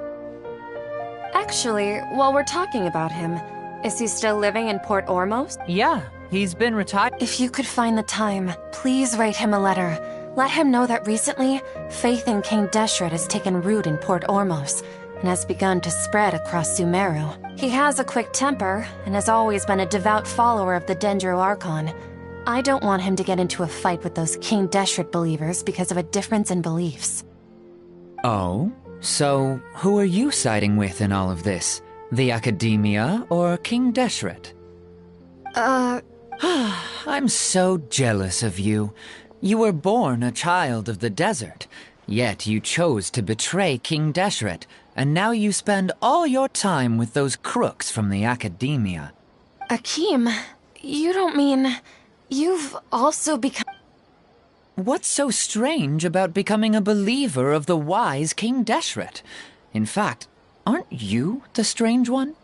Actually, while we're talking about him, Is he still living in Port Ormos? Yeah, he's been retired. If you could find the time, please write him a letter. Let him know that recently, faith in King Deshret has taken root in Port Ormos and has begun to spread across Sumeru. He has a quick temper and has always been a devout follower of the Dendro Archon. I don't want him to get into a fight with those King Deshret believers because of a difference in beliefs. Oh? So, who are you siding with in all of this? The Academia or King Deshret? I'm so jealous of you. You were born a child of the desert, yet you chose to betray King Deshret, and now you spend all your time with those crooks from the Academia. Akeem, you don't mean... You've also become... What's so strange about becoming a believer of the wise King Deshret? In fact, aren't you the strange one?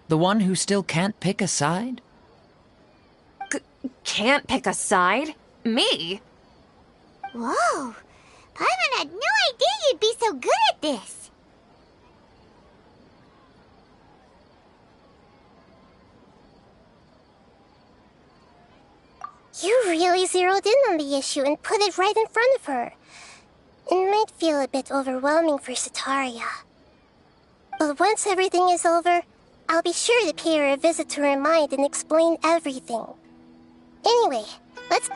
The one who still can't pick a side? Can't pick a side? Me? Whoa! Paimon had no idea you'd be so good at this! You really zeroed in on the issue and put it right in front of her. It might feel a bit overwhelming for Sataria. But once everything is over, I'll be sure to pay her a visit to her mind and explain everything. Anyway, let's...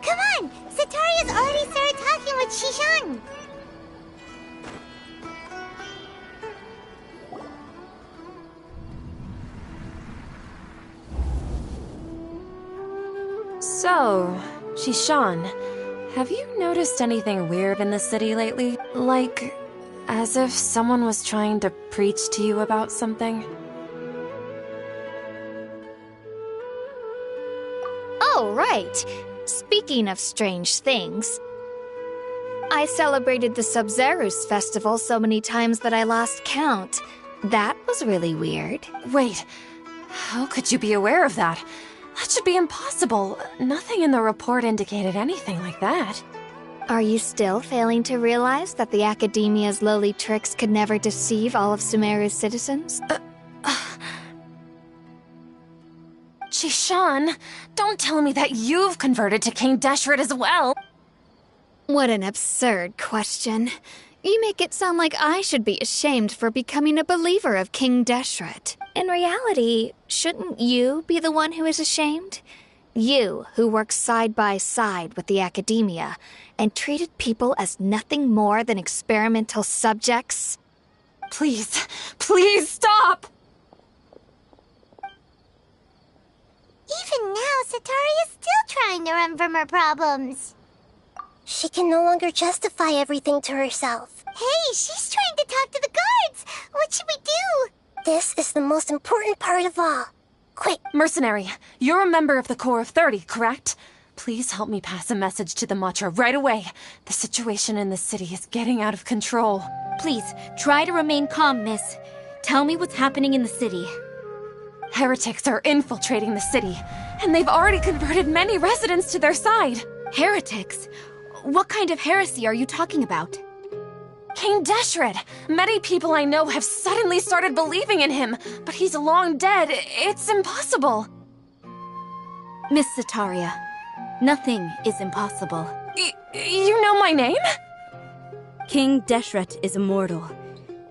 Come on! Sataria's already started talking with Shishan! So, Shishan, have you noticed anything weird in the city lately? Like, as if someone was trying to preach to you about something? Oh, right. Speaking of strange things, I celebrated the Sub-Zerus festival so many times that I lost count. That was really weird. Wait, how could you be aware of that? That should be impossible. Nothing in the report indicated anything like that. Are you still failing to realize that the Academia's lowly tricks could never deceive all of Sumeru's citizens? Shishan, don't tell me that you've converted to King Deshret as well! What an absurd question. You make it sound like I should be ashamed for becoming a believer of King Deshret. In reality, shouldn't you be the one who is ashamed? You, who works side by side with the Academia, and treated people as nothing more than experimental subjects? Please, please stop! Even now, Sataria's still trying to run from her problems. She can no longer justify everything to herself. Hey, she's trying to talk to the guards! What should we do? This is the most important part of all. Quick! Mercenary, you're a member of the Corps of 30, correct? Please help me pass a message to the Matra right away. The situation in the city is getting out of control. Please, try to remain calm, miss. Tell me what's happening in the city. Heretics are infiltrating the city, and they've already converted many residents to their side. Heretics? What kind of heresy are you talking about? King Deshret! Many people I know have suddenly started believing in him, but he's long dead. It's impossible. Miss Sataria, nothing is impossible. You know my name? King Deshret is immortal,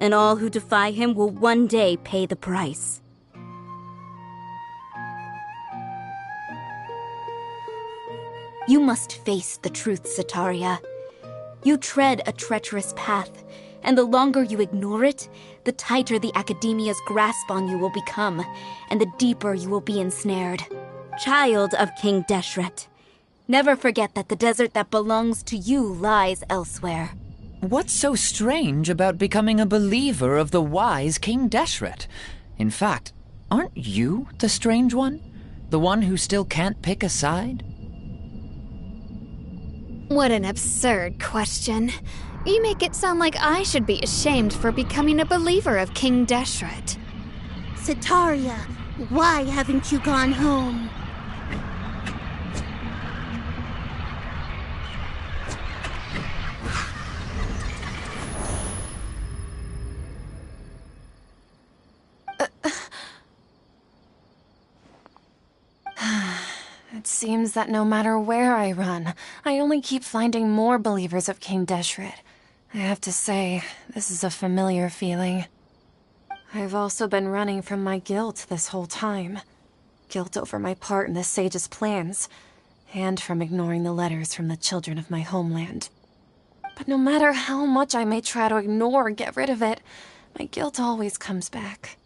and all who defy him will one day pay the price. You must face the truth, Sataria. You tread a treacherous path, and the longer you ignore it, the tighter the Academia's grasp on you will become, and the deeper you will be ensnared. Child of King Deshret, never forget that the desert that belongs to you lies elsewhere. What's so strange about becoming a believer of the wise King Deshret? In fact, aren't you the strange one? The one who still can't pick a side? What an absurd question. You make it sound like I should be ashamed for becoming a believer of King Deshret. Sataria, why haven't you gone home? It seems that no matter where I run, I only keep finding more believers of King Deshret. I have to say, this is a familiar feeling. I've also been running from my guilt this whole time. Guilt over my part in the sage's plans, and from ignoring the letters from the children of my homeland. But no matter how much I may try to ignore or get rid of it, my guilt always comes back.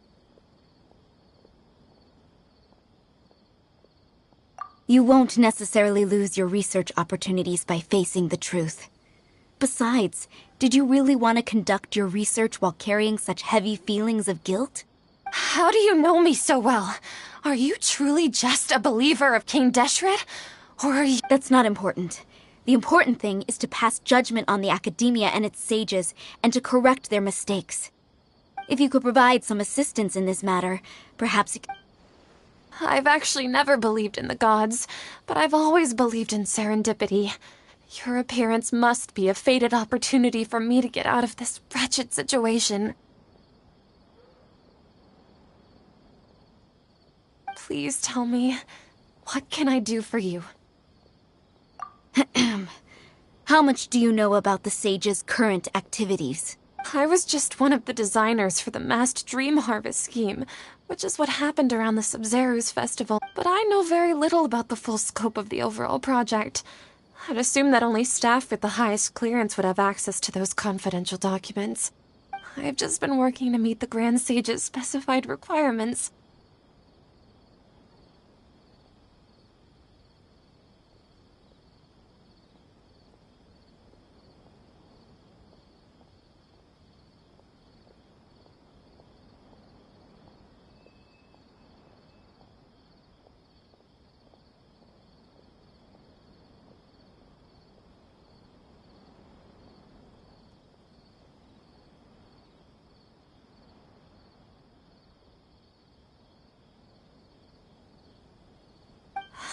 You won't necessarily lose your research opportunities by facing the truth. Besides, did you really want to conduct your research while carrying such heavy feelings of guilt? How do you know me so well? Are you truly just a believer of King Deshret? Or are you— That's not important. The important thing is to pass judgment on the academia and its sages, and to correct their mistakes. If you could provide some assistance in this matter, perhaps you could— I've actually never believed in the gods, but I've always believed in serendipity. Your appearance must be a fated opportunity for me to get out of this wretched situation. Please tell me, what can I do for you? How much do you know about the sage's current activities? I was just one of the designers for the massed dream harvest scheme, which is what happened around the Sub-Zeru's festival, but I know very little about the full scope of the overall project. I'd assume that only staff with the highest clearance would have access to those confidential documents. I've just been working to meet the Grand Sage's specified requirements.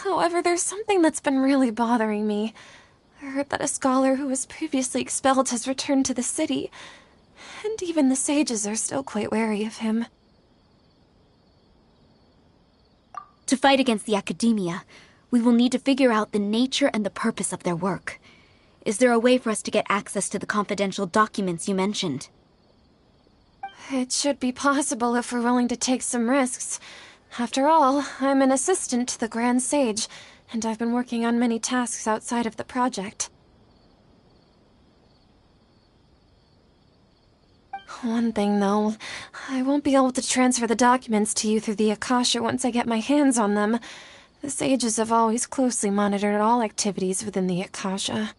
However, there's something that's been really bothering me. I heard that a scholar who was previously expelled has returned to the city, and even the sages are still quite wary of him. To fight against the academia, we will need to figure out the nature and the purpose of their work. Is there a way for us to get access to the confidential documents you mentioned? It should be possible if we're willing to take some risks. After all, I'm an assistant to the Grand Sage, and I've been working on many tasks outside of the project. One thing, though, I won't be able to transfer the documents to you through the Akasha once I get my hands on them. The sages have always closely monitored all activities within the Akasha.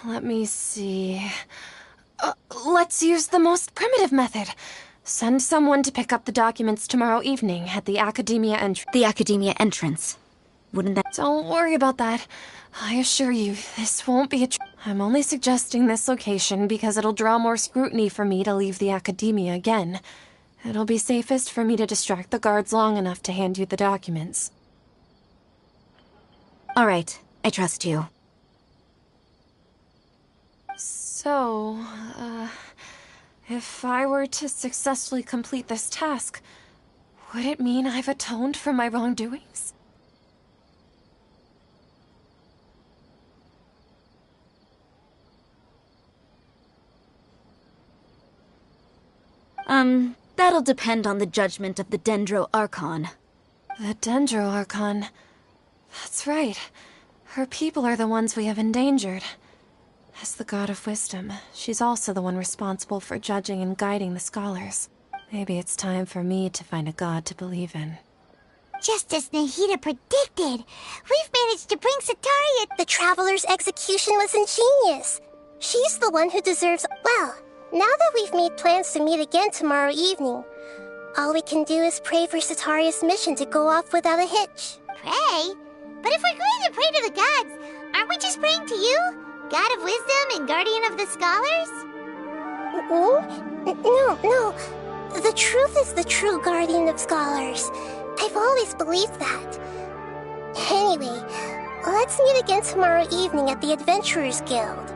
Let me see. Let's use the most primitive method. Send someone to pick up the documents tomorrow evening at the Academia entrance. The Academia entrance. Wouldn't that— Don't worry about that. I assure you, this won't be a I'm only suggesting this location because it'll draw more scrutiny for me to leave the Academia again. It'll be safest for me to distract the guards long enough to hand you the documents. All right, I trust you. So, if I were to successfully complete this task, would it mean I've atoned for my wrongdoings? That'll depend on the judgment of the Dendro Archon. The Dendro Archon. That's right. Her people are the ones we have endangered. As the God of Wisdom, she's also the one responsible for judging and guiding the scholars. Maybe it's time for me to find a god to believe in. Just as Nahida predicted, we've managed to bring Sataria. The Traveler's execution was ingenious. She's the one who deserves— Well, now that we've made plans to meet again tomorrow evening, all we can do is pray for Sataria's mission to go off without a hitch. Pray? But if we're going to pray to the gods, aren't we just praying to you? God of Wisdom and Guardian of the Scholars? No. The truth is the true Guardian of Scholars. I've always believed that. Anyway, let's meet again tomorrow evening at the Adventurers Guild.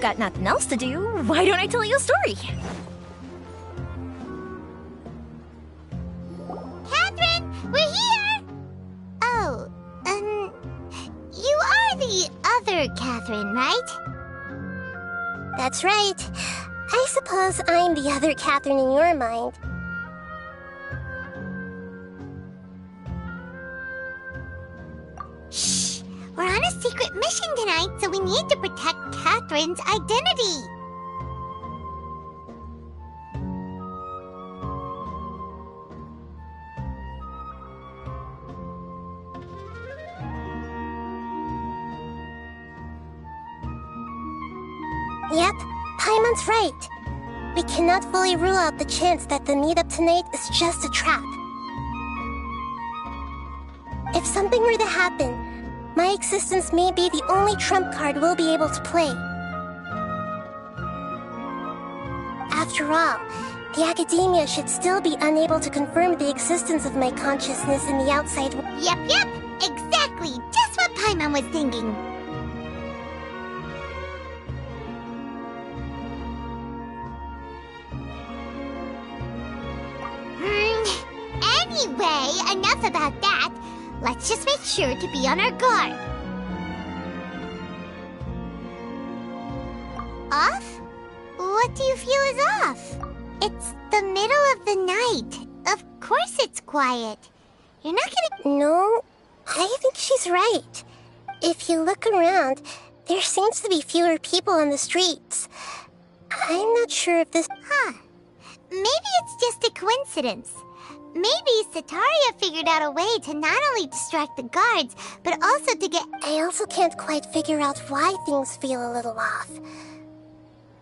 got nothing else to do, why don't I tell you a story? Catherine, we're here! Oh, you are the other Catherine, right? That's right. I suppose I'm the other Catherine in your mind. Shh! We're on a secret mission tonight, so we need to protect Catherine's identity. Yep, Paimon's right. We cannot fully rule out the chance that the meetup tonight is just a trap. If something were to happen, my existence may be the only trump card we'll be able to play. After all, the academia should still be unable to confirm the existence of my consciousness in the outside world. Yep, exactly, just what Paimon was thinking. Anyway, enough about that. Let's just make sure to be on our guard. Off? What do you feel is off? It's the middle of the night. Of course it's quiet. You're not gonna... No, I think she's right. If you look around, there seems to be fewer people on the streets. I'm not sure if this... Maybe it's just a coincidence. Maybe Sataria figured out a way to not only distract the guards, but also to get... I also can't quite figure out why things feel a little off.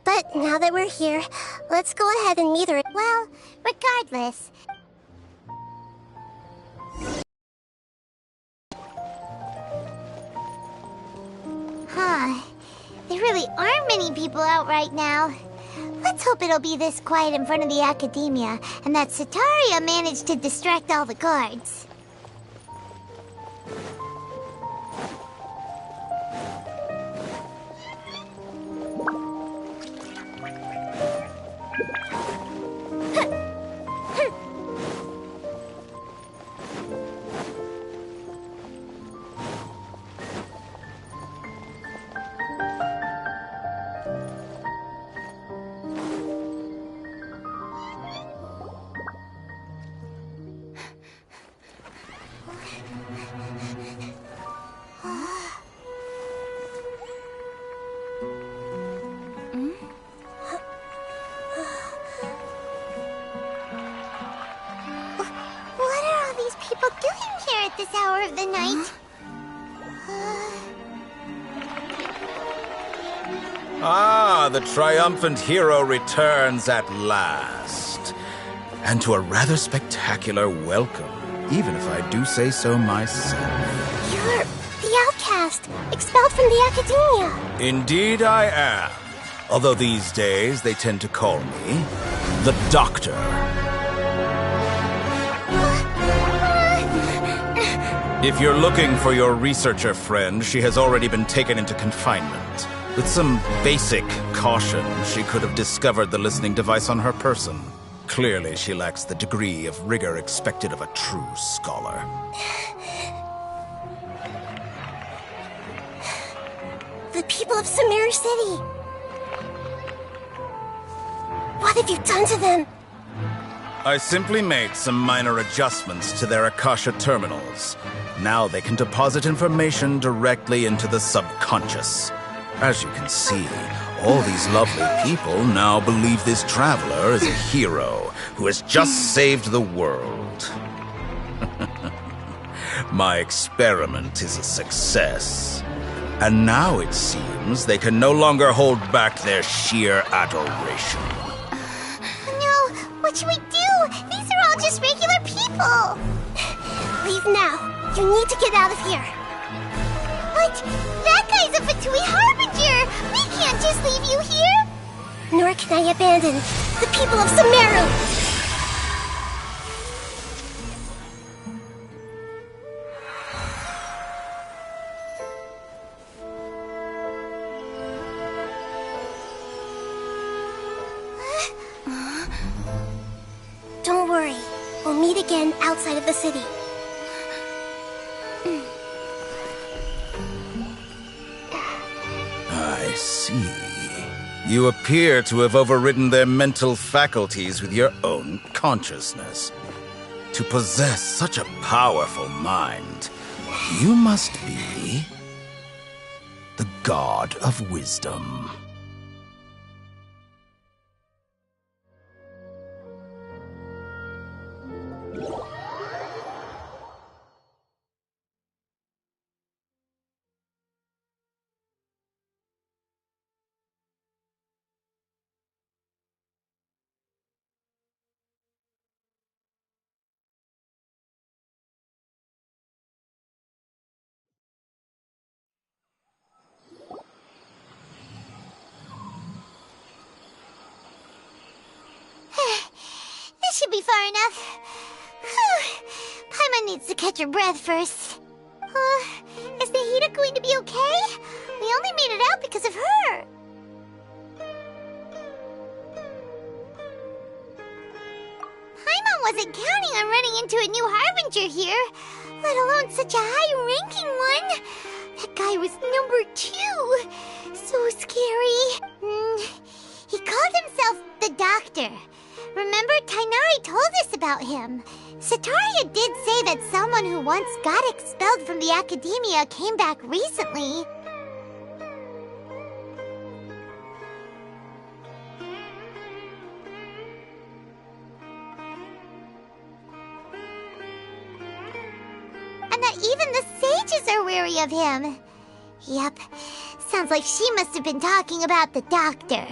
But now that we're here, let's go ahead and meet her. Well, regardless... There really aren't many people out right now. Let's hope it'll be this quiet in front of the academia, and that Sataria managed to distract all the guards. This hour of the night. Ah, the triumphant hero returns at last. And to a rather spectacular welcome, even if I do say so myself. You're the outcast, expelled from the academia. Indeed I am. Although these days they tend to call me the Doctor. If you're looking for your researcher friend, she has already been taken into confinement. With some basic caution, she could have discovered the listening device on her person. Clearly, she lacks the degree of rigor expected of a true scholar. The people of Sumeru City! What have you done to them? I simply made some minor adjustments to their Akasha terminals. Now they can deposit information directly into the subconscious. As you can see, all these lovely people now believe this traveler is a hero who has just saved the world. My experiment is a success. And now it seems they can no longer hold back their sheer adoration. No, what should we do? These are all just regular people. Leave now. You need to get out of here. But that guy's a Fatui Harbinger. We can't just leave you here. Nor can I abandon the people of Sumeru. outside of the city. I see. You appear to have overridden their mental faculties with your own consciousness. To possess such a powerful mind, you must be the god of wisdom. This should be far enough. Whew. Paimon needs to catch her breath first. Is Nahida going to be okay? We only made it out because of her. Paimon wasn't counting on running into a new Harbinger here, let alone such a high-ranking one. That guy was number 2. So scary. He called himself the Doctor. Remember, Tainari told us about him. Sataria did say that someone who once got expelled from the Academia came back recently. And that even the sages are wary of him. Yep, sounds like she must have been talking about the Doctor.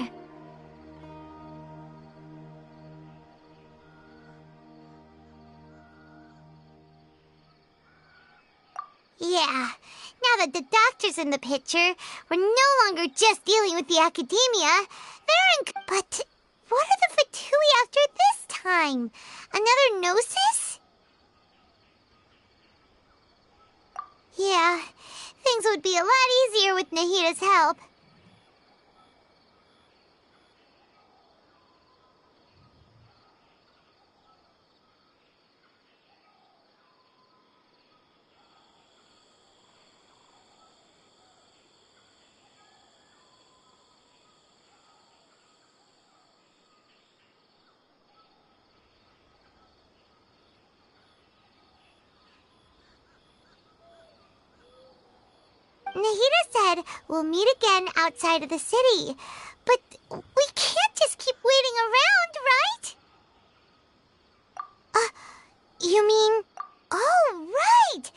Yeah, now that the Doctor's in the picture, we're no longer just dealing with the Academia. But what are the Fatui after this time? Another Gnosis? Yeah, things would be a lot easier with Nahida's help. Nahida said we'll meet again outside of the city. But we can't just keep waiting around, right? You mean... Oh, right!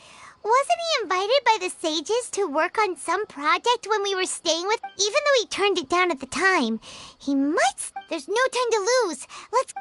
Wasn't he invited by the sages to work on some project when we were staying with... Even though he turned it down at the time, he might... There's no time to lose. Let's...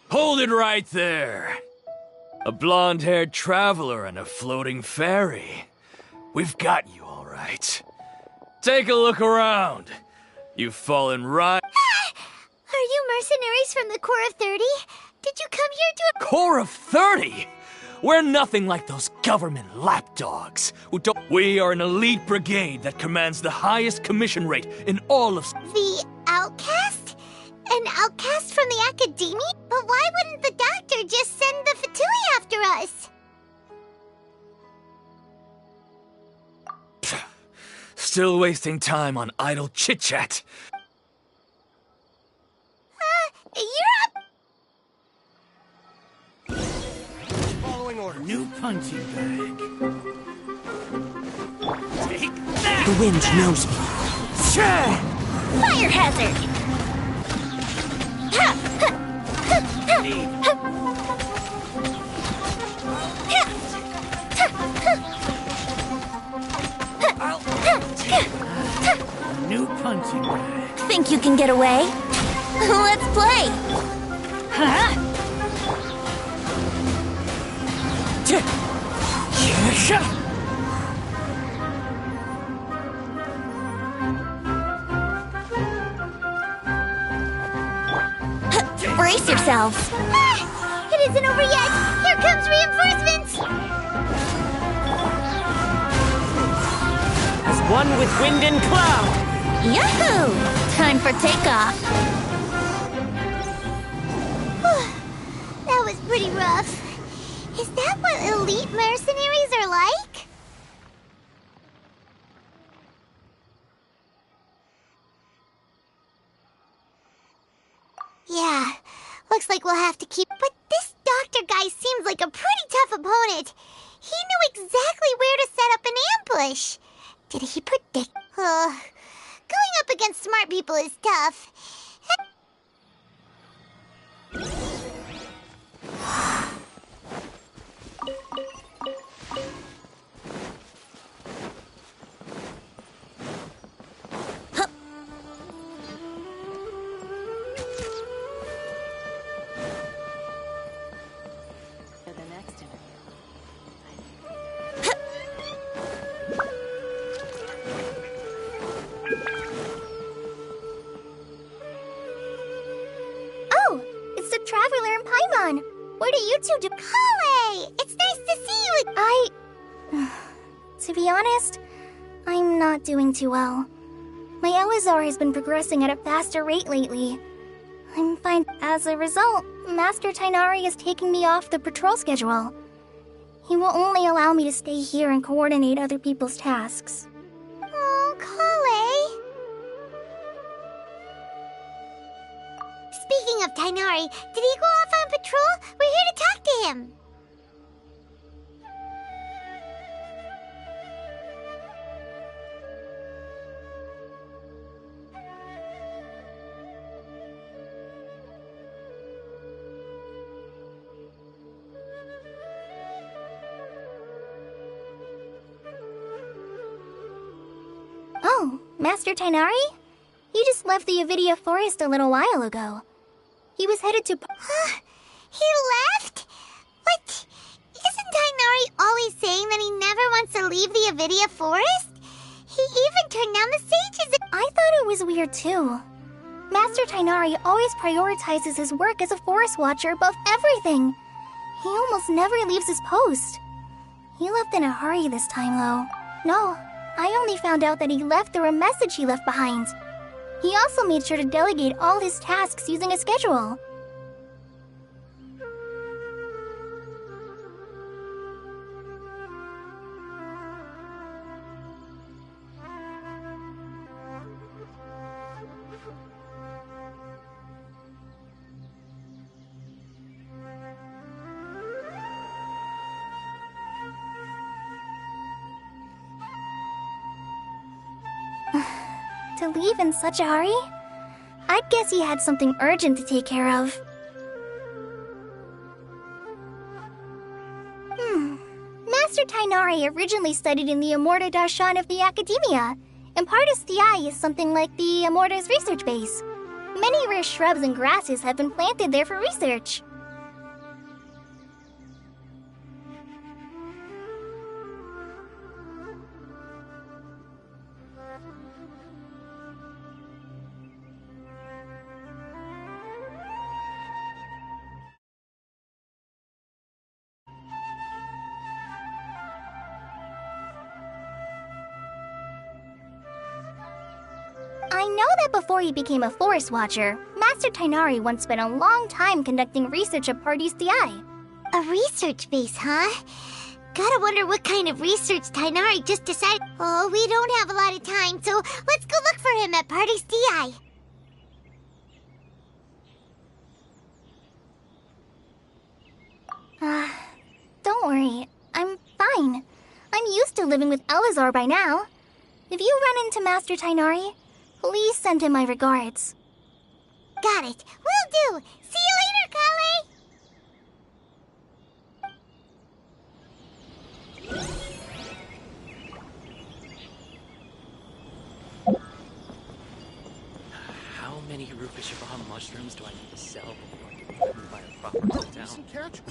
Hold it right there! A blonde-haired traveler and a floating fairy. We've got you all right. Take a look around. You've fallen right... Are you mercenaries from the Corps of 30? Did you come here to... Corps of 30? We're nothing like those government lapdogs who don't... We are an elite brigade that commands the highest commission rate in all of... The outcast? An outcast from the Academia? But why wouldn't the Doctor just send the Fatui after us? still wasting time on idle chit-chat. You're up! Following order. New punching bag. Take that! The wind knows me. Fire hazard! New punching bag. Think you can get away? Let's play! Brace yourselves! It isn't over yet! Here comes reinforcements! As one with wind and cloud. Yahoo! Time for takeoff. That was pretty rough. Is that what elite mercenaries are like? Yeah, looks like we'll have to keep... But this doctor guy seems like a pretty tough opponent. He knew exactly where to set up an ambush. Did he predict... going up against smart people is tough. Oh, it's the Traveler and Paimon. What do you two do? Kale! It's nice to see you To be honest, I'm not doing too well. My Elazar has been progressing at a faster rate lately. I'm fine. As a result, Master Tainari is taking me off the patrol schedule. He will only allow me to stay here and coordinate other people's tasks. Oh, Kale. Speaking of Tainari, did he go off on patrol? We're here to talk to him. Oh, Master Tainari? He just left the Avidia Forest a little while ago. He was headed to... He left? What? Isn't Tainari always saying that he never wants to leave the Avidia Forest? He even turned down the sages. I thought it was weird too. Master Tainari always prioritizes his work as a forest watcher above everything. He almost never leaves his post. He left in a hurry this time though. No, I only found out that he left through a message he left behind. He also made sure to delegate all his tasks using a schedule. To leave in such a hurry? I'd guess he had something urgent to take care of. Master Tainari originally studied in the Amorta Darshan of the Academia, and Partis Thai is something like the Amorta's research base. Many rare shrubs and grasses have been planted there for research. I know that before he became a forest watcher, Master Tainari once spent a long time conducting research at Partis Thai. A research base, huh? Gotta wonder what kind of research Tainari just decided. Oh, we don't have a lot of time, so let's go look for him at Party's DI. Don't worry. I'm fine. I'm used to living with Elazar by now. If you run into Master Tainari, please send him my regards. Got it. Will do. See you later, Kale. How many Rupa Shiva mushrooms do I need to sell before I can be eaten by a proper town? Decent catch.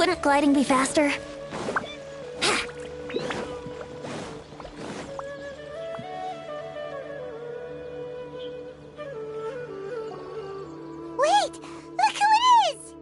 Wouldn't gliding be faster? Wait! Look who it is!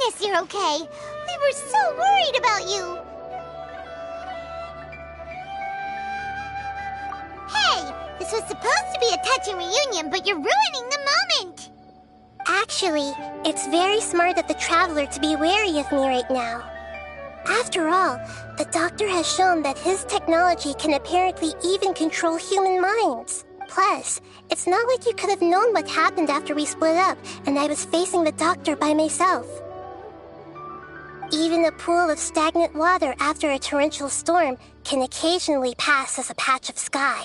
goodness you're okay. We were so worried about you. Hey, this was supposed to be a touching reunion, but you're ruining the moment. Actually, it's very smart of the Traveler to be wary of me right now. After all, the Doctor has shown that his technology can apparently even control human minds. Plus, it's not like you could have known what happened after we split up and I was facing the Doctor by myself. Even a pool of stagnant water after a torrential storm can occasionally pass as a patch of sky.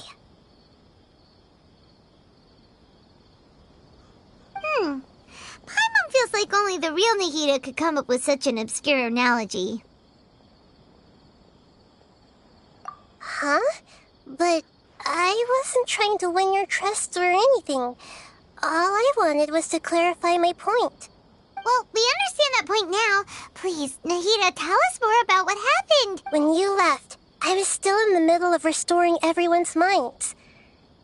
Paimon feels like only the real Nahida could come up with such an obscure analogy. Huh? But I wasn't trying to win your trust or anything. All I wanted was to clarify my point. Well, we understand that point now. Please, Nahida, tell us more about what happened. When you left, I was still in the middle of restoring everyone's minds.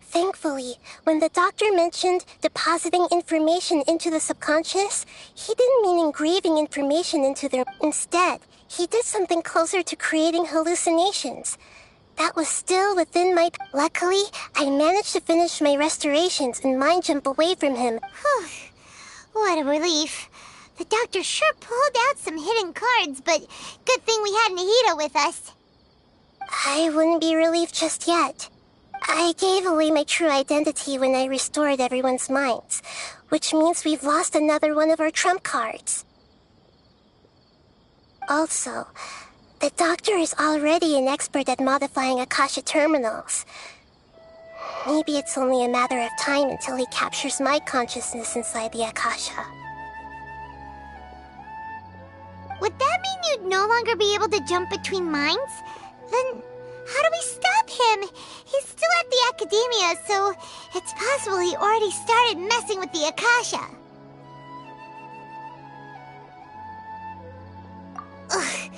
Thankfully, when the Doctor mentioned depositing information into the subconscious, he didn't mean engraving information into their... Instead, he did something closer to creating hallucinations. That was still within my... Luckily, I managed to finish my restorations and mind jump away from him. Whew. What a relief. The Doctor sure pulled out some hidden cards, but good thing we had Nahida with us. I wouldn't be relieved just yet. I gave away my true identity when I restored everyone's minds, which means we've lost another one of our trump cards. Also, the Doctor is already an expert at modifying Akasha terminals. Maybe it's only a matter of time until he captures my consciousness inside the Akasha. Would that mean you'd no longer be able to jump between minds? Then how do we stop him? He's still at the Academia, so it's possible he already started messing with the Akasha. Ugh,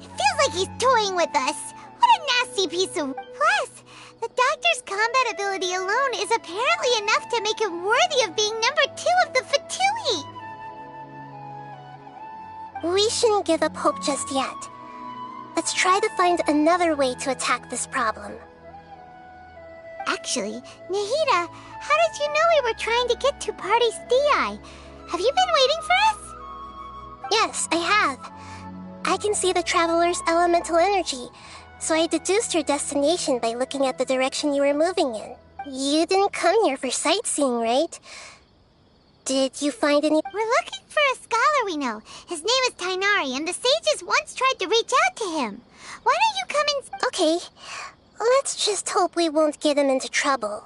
it feels like he's toying with us. What a nasty piece of... Plus, the Doctor's combat ability alone is apparently enough to make him worthy of being number 2 of the Fatui. We shouldn't give up hope just yet. Let's try to find another way to attack this problem. Actually, Nahida, how did you know we were trying to get to Party's DI? Have you been waiting for us? Yes, I have. I can see the Traveler's elemental energy, so I deduced your destination by looking at the direction you were moving in. You didn't come here for sightseeing, right? Did you find any... We're looking for a scholar we know. His name is Tainari, and the sages once tried to reach out to him. Why don't you come and... Okay, let's just hope we won't get him into trouble.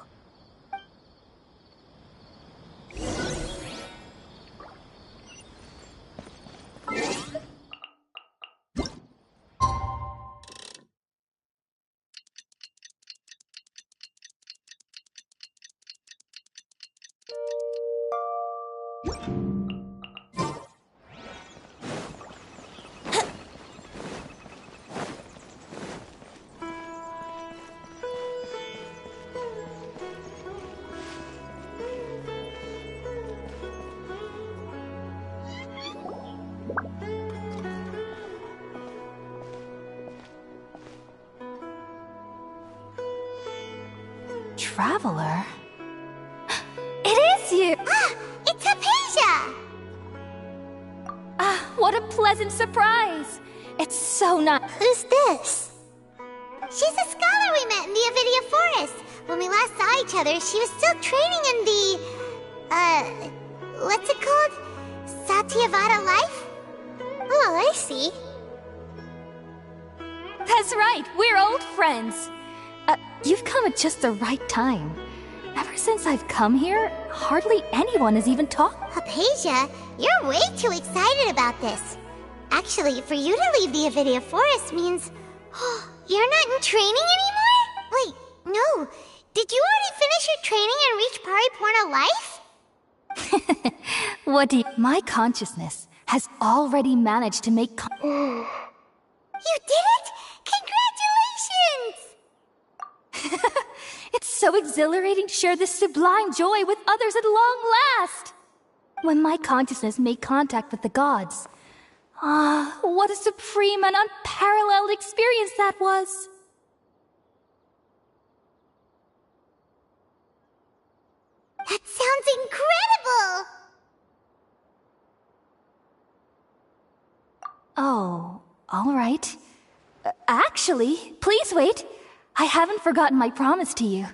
Traveler? It is you! Ah, it's Hypatia! Ah, what a pleasant surprise! It's so nice. Who's this? She's a scholar we met in the Avidia Forest. When we last saw each other, she was still training in the... what's it called? Satyavada life? Oh, I see. That's right, we're old friends. You've come at just the right time. Ever since I've come here, hardly anyone has even talked. Hypatia, you're way too excited about this. Actually, for you to leave the Avidia Forest means... you're not in training anymore? Wait, no. Did you already finish your training and reach Pariporna life? What do you... My consciousness has already managed to make... You did it? Congratulations! It's so exhilarating to share this sublime joy with others at long last! When my consciousness made contact with the gods, Ah, what a supreme and unparalleled experience that was! That sounds incredible! Oh, all right. Actually, please wait. I haven't forgotten my promise to you.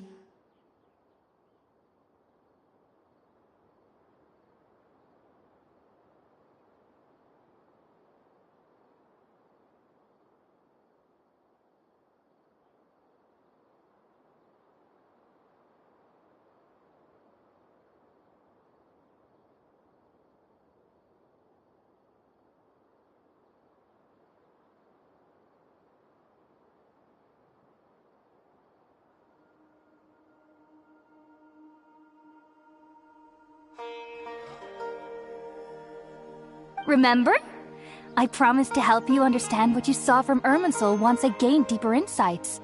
Remember? I promised to help you understand what you saw from Irminsul once I gained deeper insights.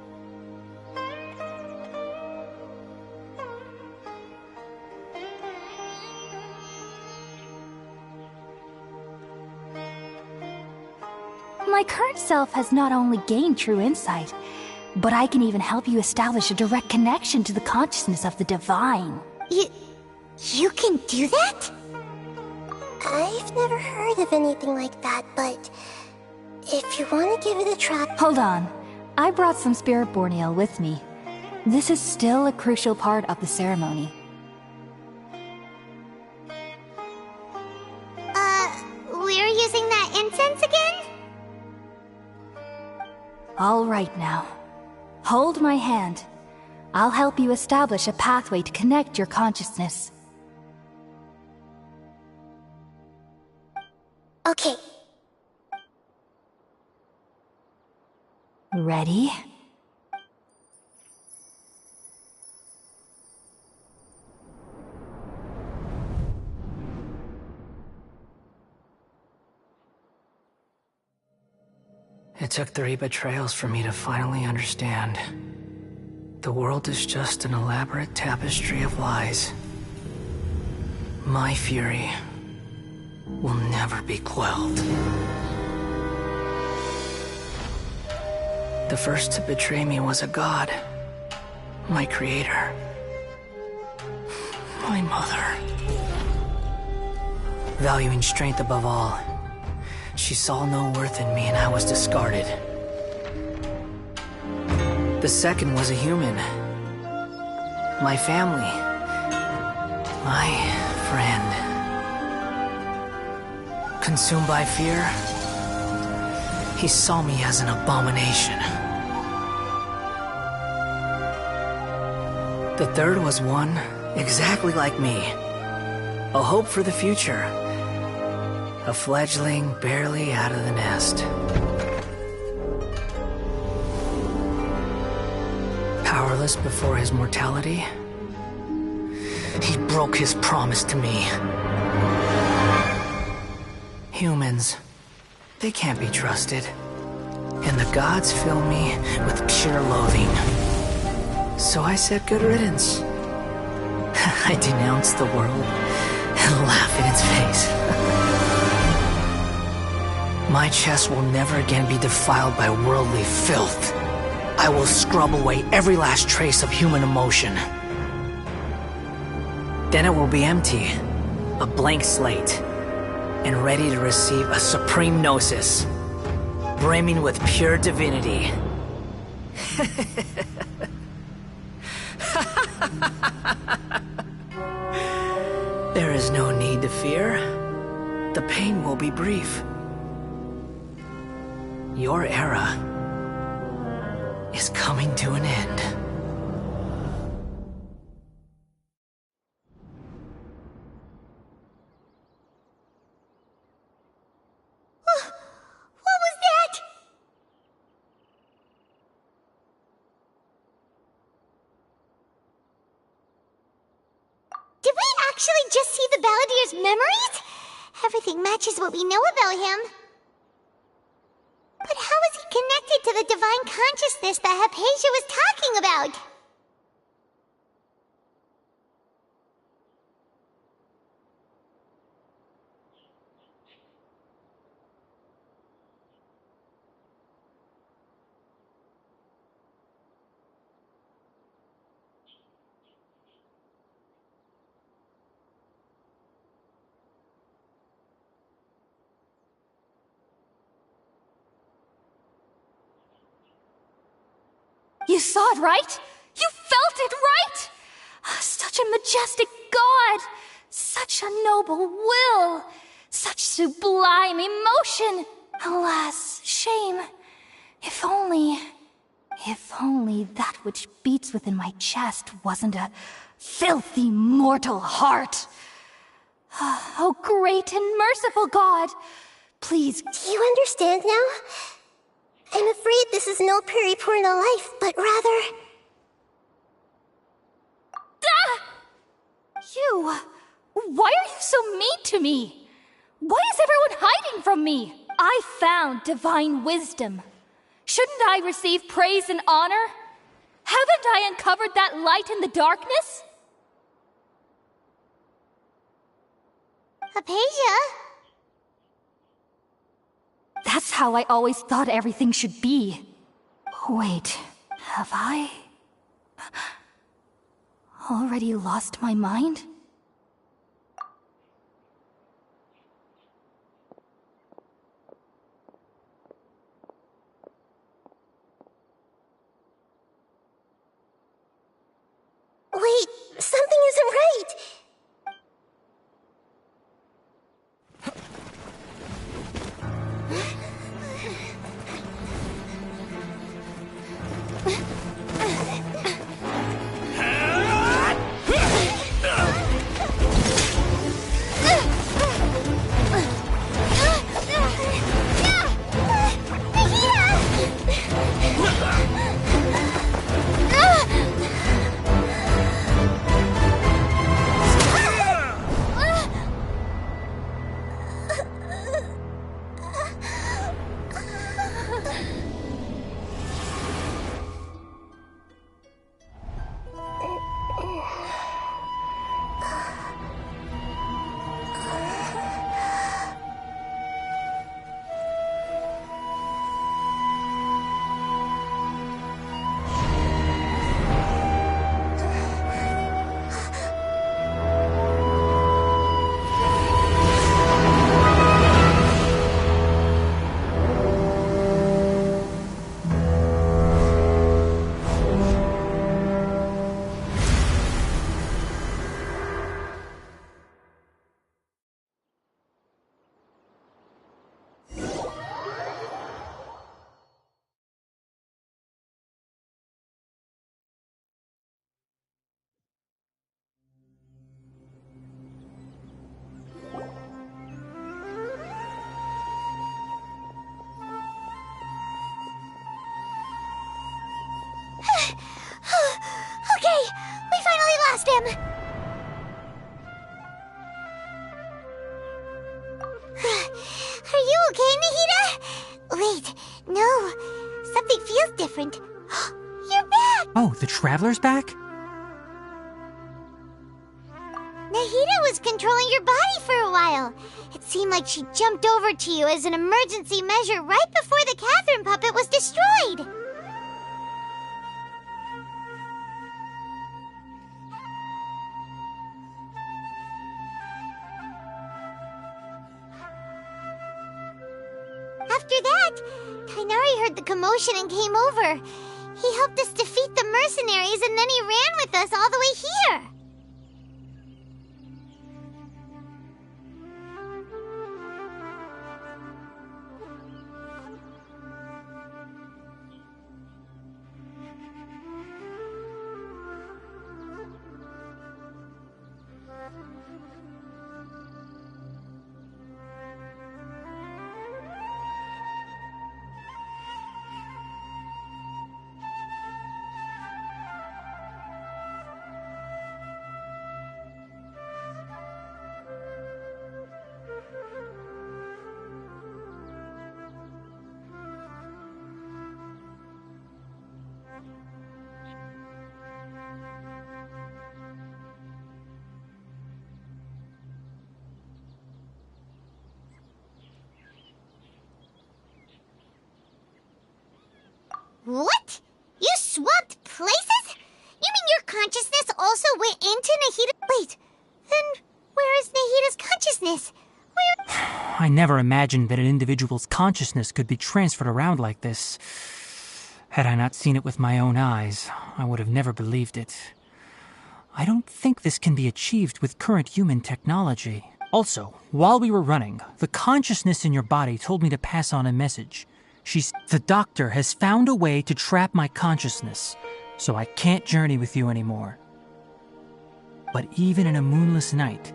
My current self has not only gained true insight, but I can even help you establish a direct connection to the consciousness of the divine. You can do that? I've never heard of anything like that, but if you want to give it a try... Hold on. I brought some spirit-born ale with me. This is still a crucial part of the ceremony. We're using that incense again? All right now. Hold my hand. I'll help you establish a pathway to connect your consciousness. Okay. Ready? It took 3 betrayals for me to finally understand. The world is just an elaborate tapestry of lies. My fury will never be quelled. The first to betray me was a god. My creator. My mother. Valuing strength above all, she saw no worth in me and I was discarded. The second was a human. My family. My friend. Consumed by fear, he saw me as an abomination. The third was one exactly like me. A hope for the future. A fledgling barely out of the nest. Powerless before his mortality, he broke his promise to me. Humans, they can't be trusted. And the gods fill me with pure loathing. So I said good riddance. I denounced the world and laughed in its face. My chest will never again be defiled by worldly filth. I will scrub away every last trace of human emotion. Then it will be empty, a blank slate, and ready to receive a supreme gnosis, brimming with pure divinity. There is no need to fear. The pain will be brief. Your era is coming to an end. What was that? Did we actually just see the Balladier's memories? Everything matches what we know about him. But how is he connected to the divine consciousness that Hypatia was talking about? You saw it, right? You felt it, right? Such a majestic god! Such a noble will! Such sublime emotion! Alas, shame. If only that which beats within my chest wasn't a filthy mortal heart. Oh, great and merciful God! Please. Do you understand now? I'm afraid this is no Puripurna life, but rather... Ah! You! Why are you so mean to me? Why is everyone hiding from me? I found divine wisdom. Shouldn't I receive praise and honor? Haven't I uncovered that light in the darkness? Hypatia? That's how I always thought everything should be. Wait, have I already lost my mind? Wait, something isn't right! Okay, we finally lost him! Are you okay, Nahida? Wait, no. Something feels different. You're back! Oh, the Traveler's back? Nahida was controlling your body for a while. It seemed like she jumped over to you as an emergency measure right before the Catherine puppet was destroyed. After that, Tainari heard the commotion and came over. He helped us defeat the mercenaries and then he ran with us all the way here. What? You swapped places? You mean your consciousness also went into Nahida? Wait, then where is Nahida's consciousness? I never imagined that an individual's consciousness could be transferred around like this. Had I not seen it with my own eyes, I would have never believed it. I don't think this can be achieved with current human technology. Also, while we were running, the consciousness in your body told me to pass on a message. The doctor has found a way to trap my consciousness, so I can't journey with you anymore. But even in a moonless night,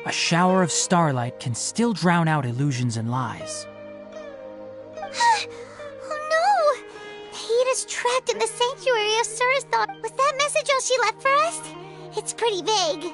a shower of starlight can still drown out illusions and lies. Oh no! Nahida's trapped in the sanctuary of Surasthon. Was that message all she left for us? It's pretty vague.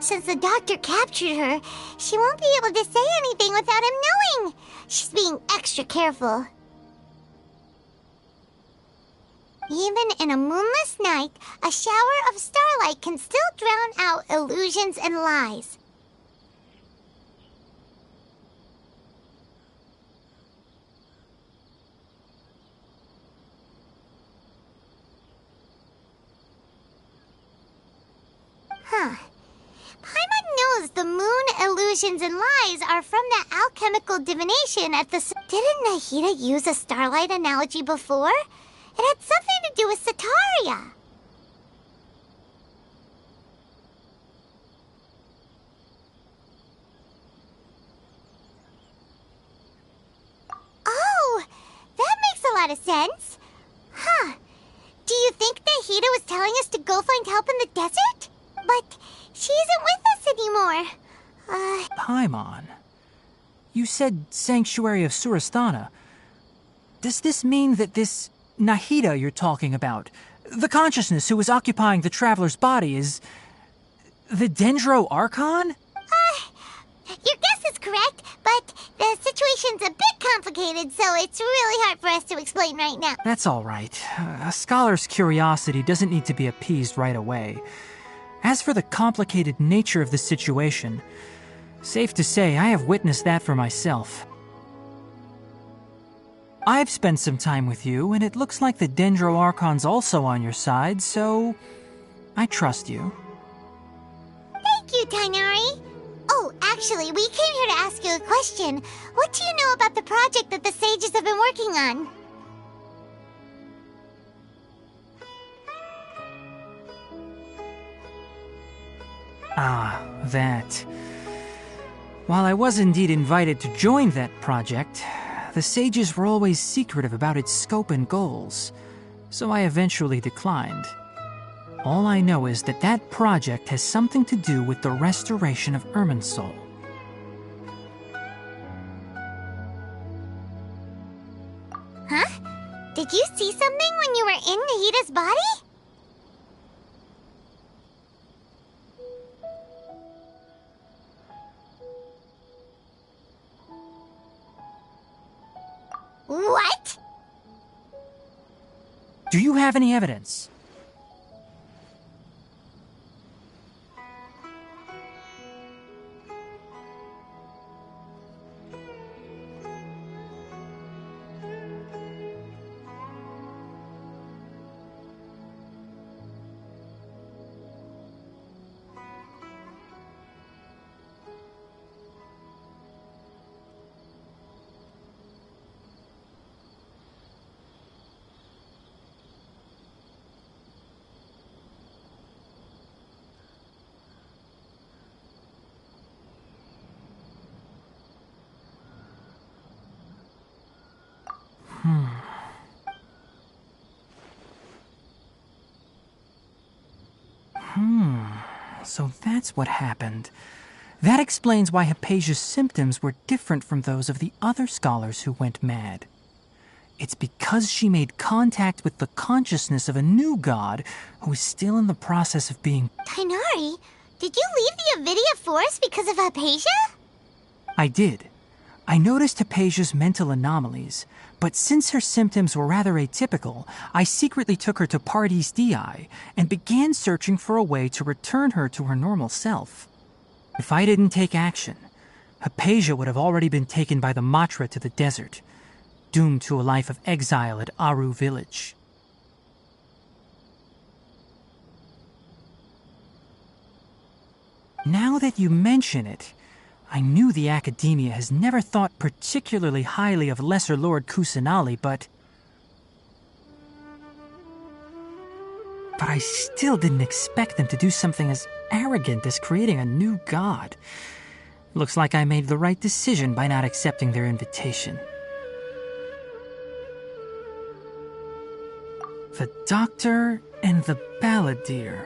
Since the doctor captured her, she won't be able to say anything without him knowing. She's being extra careful. Even in a moonless night, a shower of starlight can still drown out illusions and lies. Huh. Paimon knows the moon illusions and lies are from that alchemical divination at the... Didn't Nahida use a starlight analogy before? It had something to do with Sataria. Oh, that makes a lot of sense. Huh. Do you think Nahida was telling us to go find help in the desert? But she isn't with us anymore. Paimon, you said Sanctuary of Surasthana. Does this mean that this Nahida you're talking about, the consciousness who was occupying the traveler's body, is the Dendro Archon? Your guess is correct, but the situation's a bit complicated, so it's really hard for us to explain right now. That's all right. A scholar's curiosity doesn't need to be appeased right away. As for the complicated nature of the situation, safe to say I have witnessed that for myself. I've spent some time with you, and it looks like the Dendro Archon's also on your side, so I trust you. Thank you, Tainari. Oh, actually, we came here to ask you a question. What do you know about the project that the sages have been working on? Ah, that. While I was indeed invited to join that project, the sages were always secretive about its scope and goals, so I eventually declined. All I know is that that project has something to do with the restoration of Irminsul. Huh? Did you see something when you were in Nahida's body? What? Do you have any evidence? So that's what happened. That explains why Hypatia's symptoms were different from those of the other scholars who went mad. It's because she made contact with the consciousness of a new god who is still in the process of being... Tainari, did you leave the Avidia Forest because of Hypatia? I did. I noticed Hypatia's mental anomalies, but since her symptoms were rather atypical, I secretly took her to Pardes Dei and began searching for a way to return her to her normal self. If I didn't take action, Hypatia would have already been taken by the Matra to the desert, doomed to a life of exile at Aru village. Now that you mention it, I knew the Academia has never thought particularly highly of Lesser Lord Kusanali, but I still didn't expect them to do something as arrogant as creating a new god. Looks like I made the right decision by not accepting their invitation. The Doctor and the Balladeer.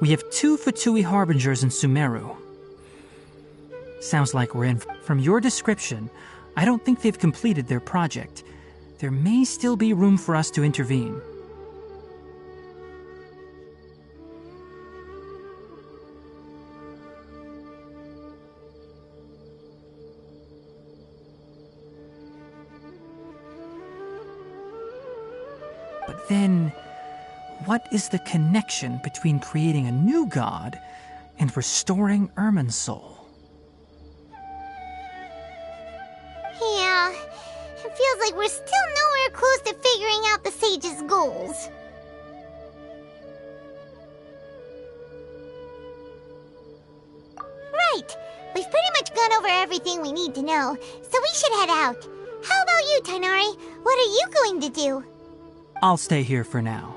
We have 2 Fatui Harbingers in Sumeru. Sounds like we're in. From your description, I don't think they've completed their project. There may still be room for us to intervene. But then, what is the connection between creating a new god and restoring Irminsul? Yeah, it feels like we're still nowhere close to figuring out the sage's goals. Right, we've pretty much gone over everything we need to know, so we should head out. How about you, Tainari? What are you going to do? I'll stay here for now.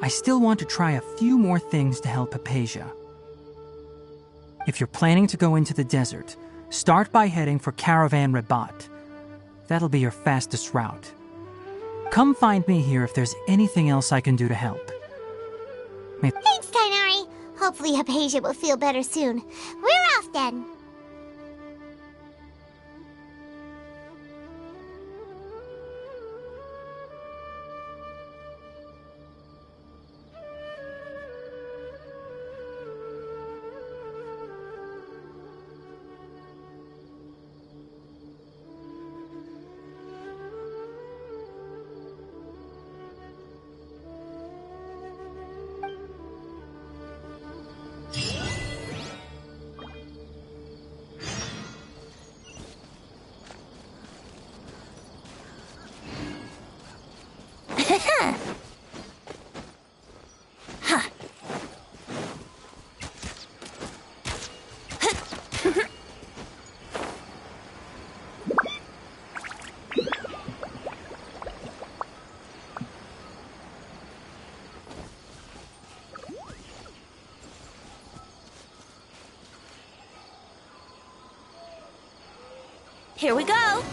I still want to try a few more things to help Hypatia. If you're planning to go into the desert, start by heading for Caravan Rabat. That'll be your fastest route. Come find me here if there's anything else I can do to help. Thanks, Tainari. Hopefully Hypatia will feel better soon. We're off then. Here we go!